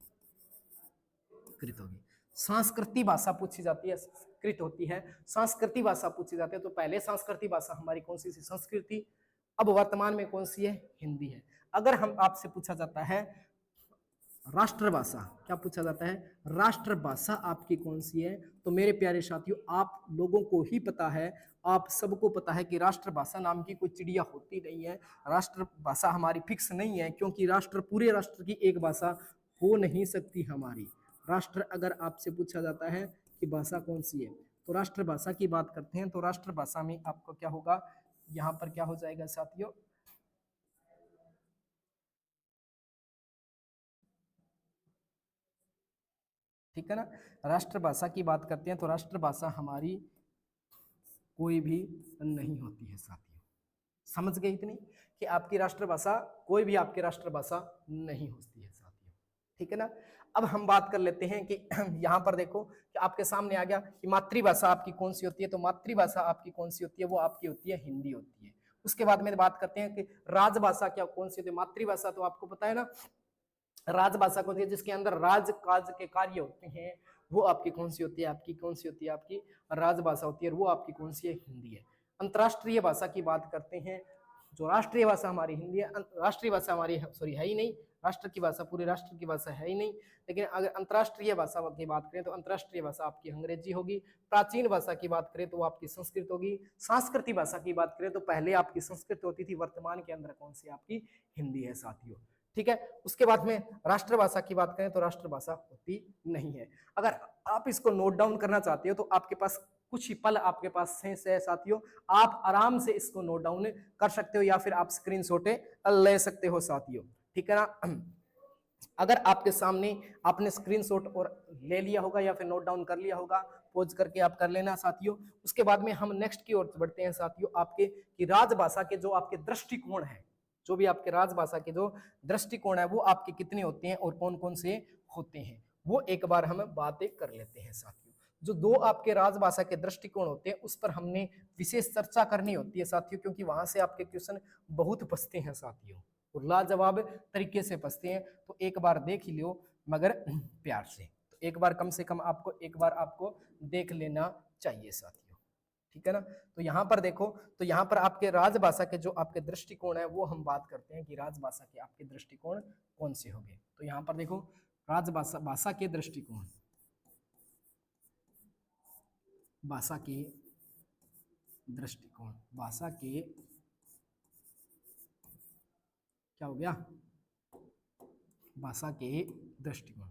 कृत होगी। संस्कृति भाषा पूछी जाती है, कृत होती है। संस्कृति भाषा पूछी जाती है, तो पहले संस्कृति भाषा हमारी कौन सी थी, संस्कृति, अब वर्तमान में कौन सी है, हिंदी है। अगर हम आपसे पूछा जाता है राष्ट्रभाषा, क्या पूछा जाता है, राष्ट्रभाषा आपकी कौन सी है, तो मेरे प्यारे साथियों आप लोगों को ही पता है, आप सबको पता है कि राष्ट्रभाषा नाम की कोई चिड़िया होती नहीं है। राष्ट्रभाषा हमारी फिक्स नहीं है, क्योंकि राष्ट्र, पूरे राष्ट्र की एक भाषा हो नहीं सकती हमारी। राष्ट्र अगर आपसे पूछा जाता है कि भाषा कौन सी है, तो राष्ट्रभाषा की बात करते हैं, तो राष्ट्रभाषा में आपको क्या होगा, यहाँ पर क्या हो जाएगा साथियों, ठीक है ना। राष्ट्रभाषा की बात करते हैं तो राष्ट्रभाषा हमारी कोई भी नहीं होती है साथियों। समझ गए इतनी कि आपकी राष्ट्रभाषा, कोई भी आपकी राष्ट्रभाषा नहीं होती है साथियों, ठीक है ना। अब हम बात कर लेते हैं कि यहाँ पर देखो कि आपके सामने आ गया कि मातृभाषा आपकी कौन सी होती है, तो मातृभाषा आपकी कौन सी होती है, वो आपकी होती है हिंदी होती है। उसके बाद में बात करते हैं कि राजभाषा क्या कौन सी होती है। मातृभाषा तो आपको पता है ना, राजभाषा को, जिसके अंदर राज काज के कार्य होते हैं, वो आपकी कौन सी होती है, आपकी कौन सी होती है, आपकी राजभाषा होती है, और वो आपकी कौन सी है, हिंदी है। अंतर्राष्ट्रीय भाषा की बात करते हैं, जो राष्ट्रीय भाषा हमारी हिंदी है, राष्ट्रीय भाषा हमारी सॉरी है ही नहीं, राष्ट्र की भाषा, पूरे राष्ट्र की भाषा है ही नहीं। लेकिन अगर अंतर्राष्ट्रीय भाषा की बात करें तो अंतर्राष्ट्रीय भाषा आपकी अंग्रेजी होगी। प्राचीन भाषा की बात करें तो वो आपकी संस्कृत होगी। सांस्कृतिक भाषा की बात करें तो पहले आपकी संस्कृत होती थी, वर्तमान के अंदर कौन सी आपकी हिंदी है साथियों, ठीक है। उसके बाद में राष्ट्रभाषा की बात करें तो राष्ट्रभाषा होती नहीं है। अगर आप इसको नोट डाउन करना चाहते हो तो आपके पास कुछ ही पल आपके पास है साथियों, आप आराम से इसको नोट डाउन कर सकते हो या फिर आप स्क्रीनशॉट ले सकते हो साथियों, ठीक है ना। अगर आपके सामने आपने स्क्रीनशॉट और ले लिया होगा या फिर नोट डाउन कर लिया होगा, पॉज करके आप कर लेना साथियों। उसके बाद में हम नेक्स्ट की ओर बढ़ते हैं साथियों, आपके कि राजभाषा के जो आपके दृष्टिकोण है, जो भी आपके राजभाषा के जो दृष्टिकोण है वो आपके कितने होते हैं और कौन कौन से होते हैं, वो एक बार हम बातें कर लेते हैं साथियों। जो दो आपके राजभाषा के दृष्टिकोण होते हैं उस पर हमने विशेष चर्चा करनी होती है साथियों, क्योंकि वहां से आपके क्वेश्चन बहुत फंसते हैं साथियों, और लाजवाब तरीके से फंसते हैं। तो एक बार देख ही लो मगर प्यार से, तो एक बार कम से कम आपको एक बार आपको देख लेना चाहिए साथियों, ठीक है ना। तो यहाँ पर देखो, तो यहाँ पर आपके राजभाषा के जो आपके दृष्टिकोण है वो हम बात करते हैं कि राजभाषा के आपके दृष्टिकोण कौन से होंगे। तो यहाँ पर देखो राजभाषा, भाषा के दृष्टिकोण, भाषा के दृष्टिकोण, भाषा के क्या हो गया, भाषा के दृष्टिकोण।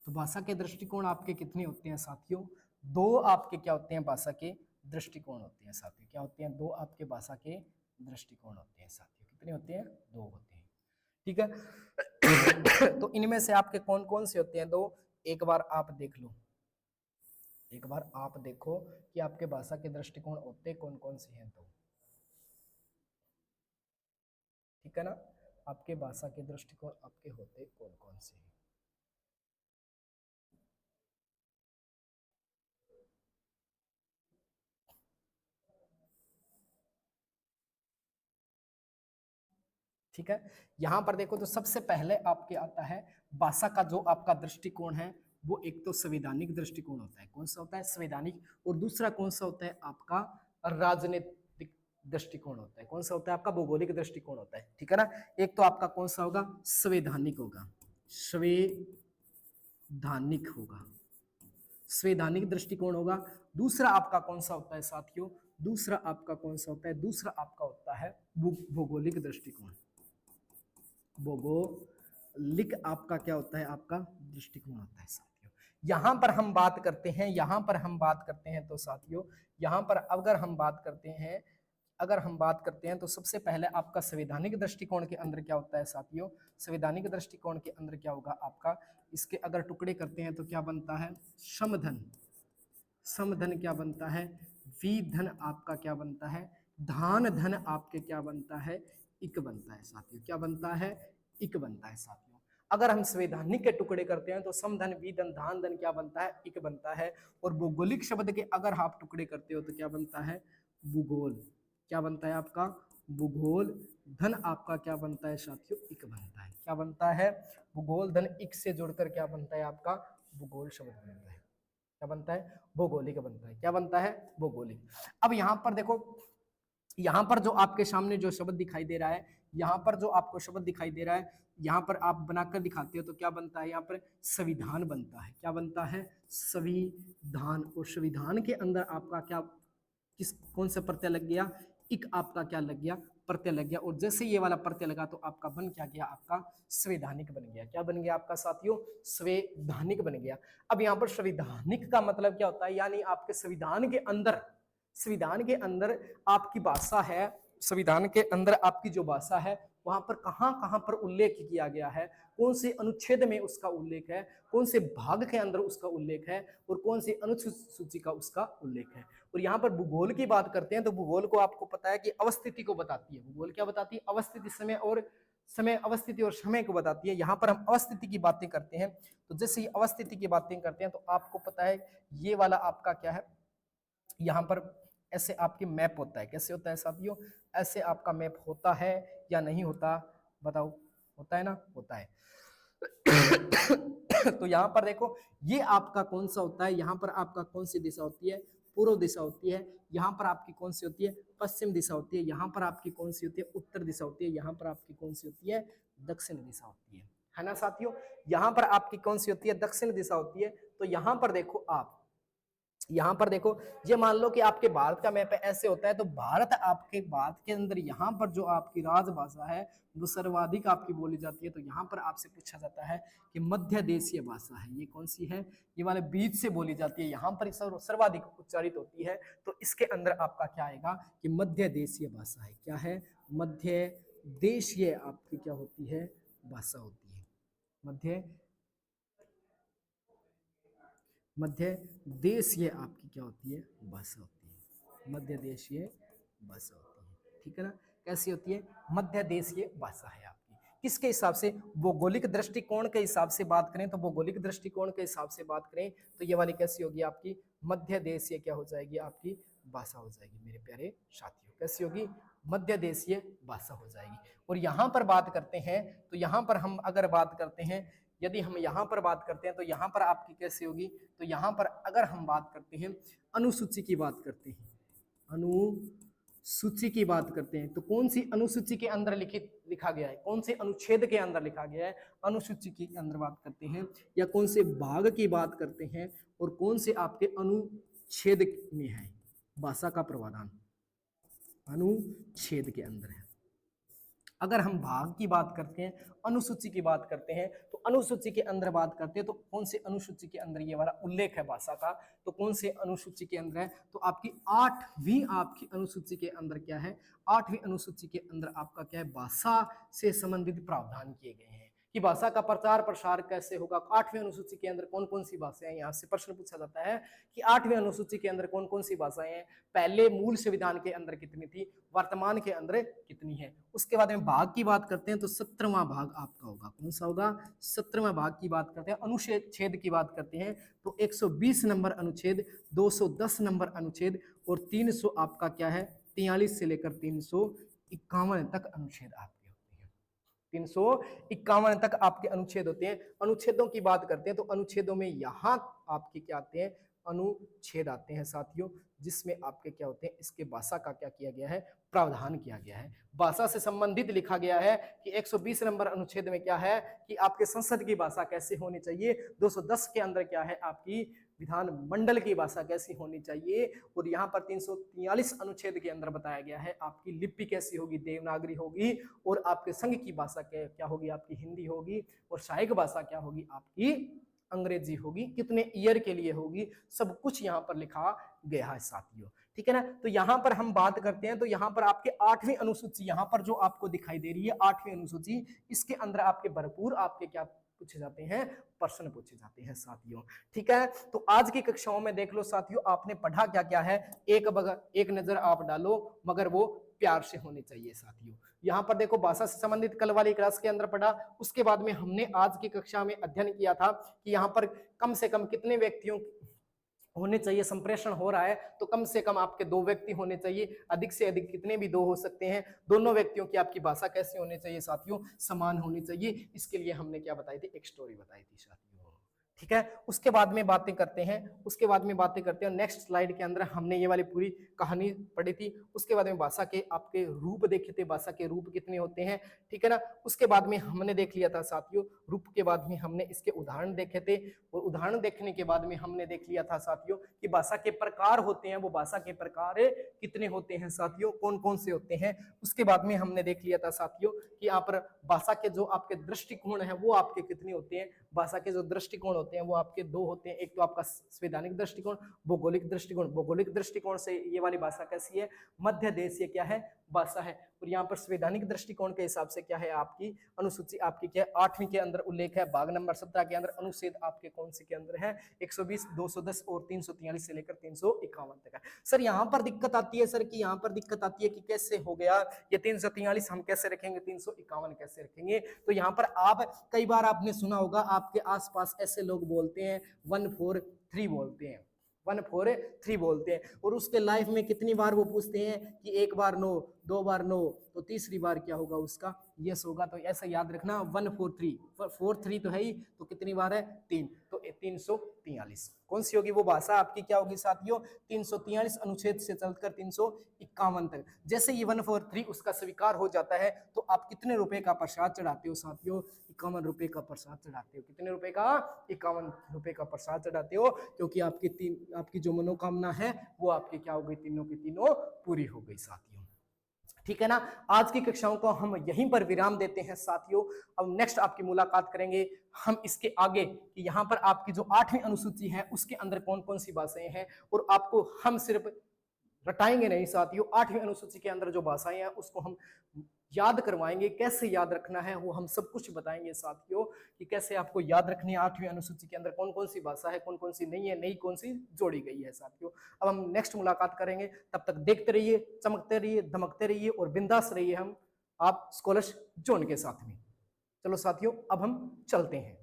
तो भाषा के दृष्टिकोण आपके कितने होते हैं साथियों, दो आपके क्या होते हैं भाषा के दृष्टिकोण होते हैं साथियों, क्या होते हैं, दो आपके भाषा के दृष्टिकोण होते हैं साथियों, कितने होते हैं, दो होते हैं, ठीक है। तो इनमें से आपके कौन कौन से होते हैं, दो, एक बार आप देख लो, एक बार आप देखो कि आपके भाषा के दृष्टिकोण होते कौन कौन से हैं, दो, ठीक है ना, आपके भाषा के दृष्टिकोण आपके होते कौन कौन से हैं। ठीक है, यहां पर देखो तो सबसे पहले आपके आता है भाषा का जो आपका दृष्टिकोण है वो एक तो संवैधानिक दृष्टिकोण होता है, कौन सा होता है, संवैधानिक, और दूसरा कौन सा होता है आपका राजनीतिक दृष्टिकोण होता है, कौन सा होता है आपका भौगोलिक दृष्टिकोण होता है, ठीक है ना। एक तो आपका कौन सा होगा, संवैधानिक होगा, संवैधानिक होगा, संवैधानिक दृष्टिकोण होगा। दूसरा आपका कौन सा होता है साथियों, दूसरा आपका कौन सा होता है, दूसरा आपका होता है भौगोलिक दृष्टिकोण, भौगोलिक आपका क्या होता है, आपका दृष्टिकोण होता है साथियों। यहां पर हम बात करते हैं, यहां पर हम बात करते हैं तो साथियों, यहां पर अगर हम बात करते हैं, अगर हम बात करते हैं तो सबसे पहले आपका संवैधानिक दृष्टिकोण के अंदर क्या होता है साथियों, संवैधानिक दृष्टिकोण के अंदर क्या होगा आपका, इसके अगर टुकड़े करते हैं तो क्या बनता है, समधन, समधन क्या बनता है, विधन आपका क्या बनता है, धान धन आपके क्या बनता है, इक बनता है साथियों, क्या बनता है, इक बनता है साथियों। अगर हम संवैधानिक के टुकड़े करते हैं तो समधन विधन धान धन क्या बनता है, इक बनता है। और भौगोलिक शब्द के अगर आप टुकड़े करते हो तो क्या बनता है, भूगोल, क्या बनता है आपका, भूगोल धन आपका क्या बनता है साथियों, इक बनता है, क्या बनता है, भूगोल धन इक से जुड़कर क्या बनता है आपका, भूगोल शब्द बनता है, क्या बनता है, भौगोलिक बनता है, क्या बनता है, भौगोलिक। अब यहां पर देखो, यहां पर जो आपके सामने जो शब्द दिखाई दे रहा है, यहां पर जो आपको शब्द दिखाई दे रहा है, यहां पर आप बनाकर दिखाते हो तो क्या बनता है, यहाँ पर संविधान बनता है, क्या बनता है, संविधान। और संविधान के अंदर आपका क्या, किस कौन सा प्रत्यय लग गया, इक आपका क्या लग गया, प्रत्यय लग गया। और जैसे ये वाला प्रत्यय लगा तो आपका बन क्या गया, आपका संवैधानिक बन गया, क्या बन गया आपका साथियों, संवैधानिक बन गया। अब यहाँ पर संवैधानिक का मतलब क्या होता है, यानी आपके संविधान के अंदर, संविधान के अंदर आपकी भाषा है, संविधान के अंदर आपकी जो भाषा है वहां पर कहां कहां पर उल्लेख किया गया है, कौन से अनुच्छेद में उसका उल्लेख है, कौन से भाग के अंदर उसका उल्लेख है, और कौन सी अनुसूची का उसका उल्लेख है। और यहाँ पर भूगोल की बात करते हैं तो भूगोल को आपको पता है कि अवस्थिति को बताती है, भूगोल क्या बताती है, अवस्थिति, समय और समय, अवस्थिति और समय को बताती है। यहाँ पर हम अवस्थिति की बातें करते हैं तो जैसे ही अवस्थिति की बातें करते हैं तो आपको पता है ये वाला आपका क्या है, यहाँ पर ऐसे आपकी मैप होता है, कैसे होता है साथियों, ऐसे आपका मैप होता है या नहीं होता, बताओ, होता है ना, होता है। तो यहाँ पर देखो ये आपका कौन सा होता है, यहाँ पर आपका कौन सी दिशा होती है, पूर्व दिशा होती है, यहाँ पर आपकी कौन सी होती है, पश्चिम दिशा होती है, यहाँ पर आपकी कौन सी होती है, उत्तर दिशा होती है, यहाँ पर आपकी कौन सी होती है, दक्षिण दिशा होती है ना साथियों। यहाँ पर आपकी कौन सी होती है, दक्षिण दिशा होती है। तो यहाँ पर देखो आप, यहाँ पर देखो, ये मान लो कि आपके भारत का मैप ऐसे होता है तो भारत, आपके भारत के अंदर यहाँ पर जो आपकी राजभाषा है वो सर्वाधिक आपकी बोली जाती है। तो यहाँ पर आपसे पूछा जाता है कि मध्य देशीय भाषा है, ये कौन सी है, ये वाले बीच से बोली जाती है, यहाँ पर सर्वाधिक उच्चारित होती है। तो इसके अंदर आपका क्या आएगा कि मध्य देशीय भाषा है, क्या है, मध्य देशीय आपकी क्या होती है, भाषा होती है, मध्य देशीय आपकी क्या होती है, भाषा होती है, मध्य देशीय भाषा होती है, ठीक है ना। कैसी होती है, मध्य देशीय भाषा है आपकी, किसके हिसाब से, भौगोलिक दृष्टिकोण के हिसाब से बात करें तो, भौगोलिक दृष्टिकोण के हिसाब से बात करें तो ये वाली कैसी होगी आपकी, मध्य देशीय क्या हो जाएगी आपकी भाषा हो जाएगी मेरे प्यारे साथियों, कैसी होगी, मध्य देशीय भाषा हो जाएगी। और यहाँ पर बात करते हैं तो यहाँ पर हम अगर बात करते हैं, यदि हम यहाँ पर बात करते हैं तो यहाँ पर आपकी कैसी होगी, तो यहाँ पर अगर हम बात करते हैं अनुसूची की बात करते हैं, सूची की बात करते हैं तो कौन सी अनुसूची के अंदर लिखा गया है, कौन से अनुच्छेद के अंदर लिखा गया है, अनुसूची के अंदर बात करते हैं, या कौन से भाग की बात करते हैं, और कौन से आपके अनुच्छेद में है भाषा का प्रावधान, अनुच्छेद के अंदर है। अगर हम भाग की बात करते हैं, अनुसूची की बात करते हैं, तो अनुसूची के अंदर बात करते हैं तो कौन से अनुसूची के अंदर ये वाला उल्लेख है भाषा का, तो कौन से अनुसूची के अंदर है, तो आपकी 8वीं आपकी अनुसूची के अंदर क्या है, 8वीं अनुसूची के अंदर आपका क्या है, भाषा से संबंधित प्रावधान किए गए हैं कि भाषा का प्रचार प्रसार कैसे होगा। 8वीं अनुसूची के अंदर कौन कौन सी भाषाएं हैं, यहाँ से प्रश्न पूछा जाता है कि 8वीं अनुसूची के अंदर कौन कौन सी भाषाएं हैं, पहले मूल संविधान के अंदर कितनी थी, वर्तमान के अंदर कितनी है। उसके बाद में भाग की बात करते हैं तो 17वां भाग आपका होगा, कौन सा होगा, 17वां भाग की बात करते हैं। अनुच्छेद की बात करते हैं तो 120 नंबर अनुच्छेद, 210 नंबर अनुच्छेद, और 300 आपका क्या है, 43 से लेकर 351 तक अनुच्छेद आपके होते हैं, 351 तक आपके अनुच्छेद होते हैं। अनुच्छेदों की बात करते हैं तो अनुच्छेदों में यहाँ आपके क्या आते हैं, अनुच्छेद आते हैं साथियों, जिसमें आपके क्या होते हैं, इसके भाषा का क्या किया गया है, प्रावधान किया गया है, भाषा से संबंधित लिखा गया है कि 120 नंबर अनुच्छेद में क्या है कि आपके संसद की भाषा कैसे होनी चाहिए, 210 के अंदर क्या है, आपकी विधान मंडल की भाषा कैसी होनी चाहिए, और यहाँ पर 343 अनुच्छेद के अंदर बताया गया है आपकी लिपि कैसी होगी, देवनागरी होगी, और आपके संघ की भाषा क्या होगी, आपकी हिंदी होगी, और सहायक भाषा क्या होगी, आपकी अंग्रेजी होगी, कितने ईयर के लिए होगी, सब कुछ यहाँ पर लिखा गया है साथियों, ठीक है ना। तो यहाँ पर हम बात करते हैं तो यहाँ पर आपके 8वीं अनुसूची यहाँ पर जो आपको दिखाई दे रही है, 8वीं अनुसूची, इसके अंदर आपके भरपूर आपके क्या पूछे जाते हैं, प्रश्न पूछे जाते हैं साथियों, ठीक है। तो आज की कक्षाओं में देख लो साथियों, आपने पढ़ा क्या क्या है, एक नजर आप डालो, मगर वो प्यार से होनी चाहिए साथियों। यहाँ पर देखो भाषा से संबंधित कल वाली क्लास के अंदर पढ़ा, उसके बाद में हमने आज की कक्षा में अध्ययन किया था कि यहाँ पर कम से कम कितने व्यक्तियों होने चाहिए, संप्रेषण हो रहा है तो कम से कम आपके 2 व्यक्ति होने चाहिए, अधिक से अधिक कितने भी 2 हो सकते हैं, दोनों व्यक्तियों की आपकी भाषा कैसी होनी चाहिए साथियों, समान होनी चाहिए। इसके लिए हमने क्या बताई थी, एक स्टोरी बताई थी साथियों, ठीक है। उसके बाद में बातें करते हैं, नेक्स्ट स्लाइड के अंदर हमने ये वाली पूरी कहानी पढ़ी थी। उसके बाद में भाषा के आपके रूप देखे थे, भाषा के रूप कितने होते हैं, ठीक है ना। उसके बाद में हमने देख लिया था साथियों, रूप के बाद में हमने इसके उदाहरण देखे थे, और उदाहरण देखने के बाद में हमने देख लिया था साथियों कि भाषा के प्रकार होते हैं, वो भाषा के प्रकार कितने होते हैं साथियों, कौन कौन से होते हैं। उसके बाद में हमने देख लिया था साथियों कि यहाँ पर भाषा के जो आपके दृष्टिकोण है वो आपके कितने होते हैं, भाषा के जो दृष्टिकोण होते हैं वो आपके 2 होते हैं, एक तो आपका संवैधानिक दृष्टिकोण, भौगोलिक दृष्टिकोण। भौगोलिक दृष्टिकोण से ये वाली भाषा कैसी है, मध्य देशीय क्या है, भाषा है। और यहाँ पर संवैधानिक दृष्टिकोण के हिसाब से क्या है, आपकी अनुसूची आपकी क्या है, 8वीं के अंदर उल्लेख है, भाग नंबर 17 के अंदर अनुच्छेद आपके कौन से के अंदर है, 120, 210 और 343 से लेकर 351 तक है। सर यहाँ पर दिक्कत आती है सर, कि यहाँ पर दिक्कत आती है कि कैसे हो गया ये 343 हम कैसे रखेंगे, 351 कैसे रखेंगे। तो यहाँ पर आप कई बार आपने सुना होगा, आपके आसपास ऐसे लोग बोलते हैं 143 बोलते हैं, 143 बोलते हैं, और उसके लाइफ में कितनी बार वो पूछते हैं कि 1 बार नो, 2 बार नो, तो तीसरी बार क्या होगा, उसका यस होगा। तो ऐसा याद रखना 143, 43 तो है ही, तो कितनी बार है, 3, तो 343 कौन सी होगी वो भाषा आपकी क्या होगी साथियों, 343 अनुच्छेद से चलकर 351 तक। जैसे ये 143 उसका स्वीकार हो जाता है तो आप कितने रुपए का प्रसाद चढ़ाते हो साथियों, 51 रुपए का प्रसाद चढ़ाते हो। कितने रुपए का, 51 रुपए का प्रसाद चढ़ाते हो, क्योंकि आपकी जो मनोकामना है वो आपकी क्या हो गई, तीनों की तीनों पूरी हो गई साथियों, ठीक है ना। आज की कक्षाओं को हम यहीं पर विराम देते हैं साथियों। अब नेक्स्ट आपकी मुलाकात करेंगे हम इसके आगे कि यहाँ पर आपकी जो 8वीं अनुसूची है उसके अंदर कौन कौन सी भाषाएं हैं, और आपको हम सिर्फ रटाएंगे नहीं साथियों, 8वीं अनुसूची के अंदर जो भाषाएं हैं उसको हम याद करवाएंगे, कैसे याद रखना है वो हम सब कुछ बताएंगे साथियों, कि कैसे आपको याद रखनी है 8वीं अनुसूची के अंदर कौन कौन सी भाषा है, कौन कौन सी नहीं है, नई कौन सी जोड़ी गई है साथियों। अब हम नेक्स्ट मुलाकात करेंगे, तब तक देखते रहिए, चमकते रहिए, धमकते रहिए और बिंदास रहिए हम आप स्कॉलर्स जोन के साथ में। चलो साथियों अब हम चलते हैं।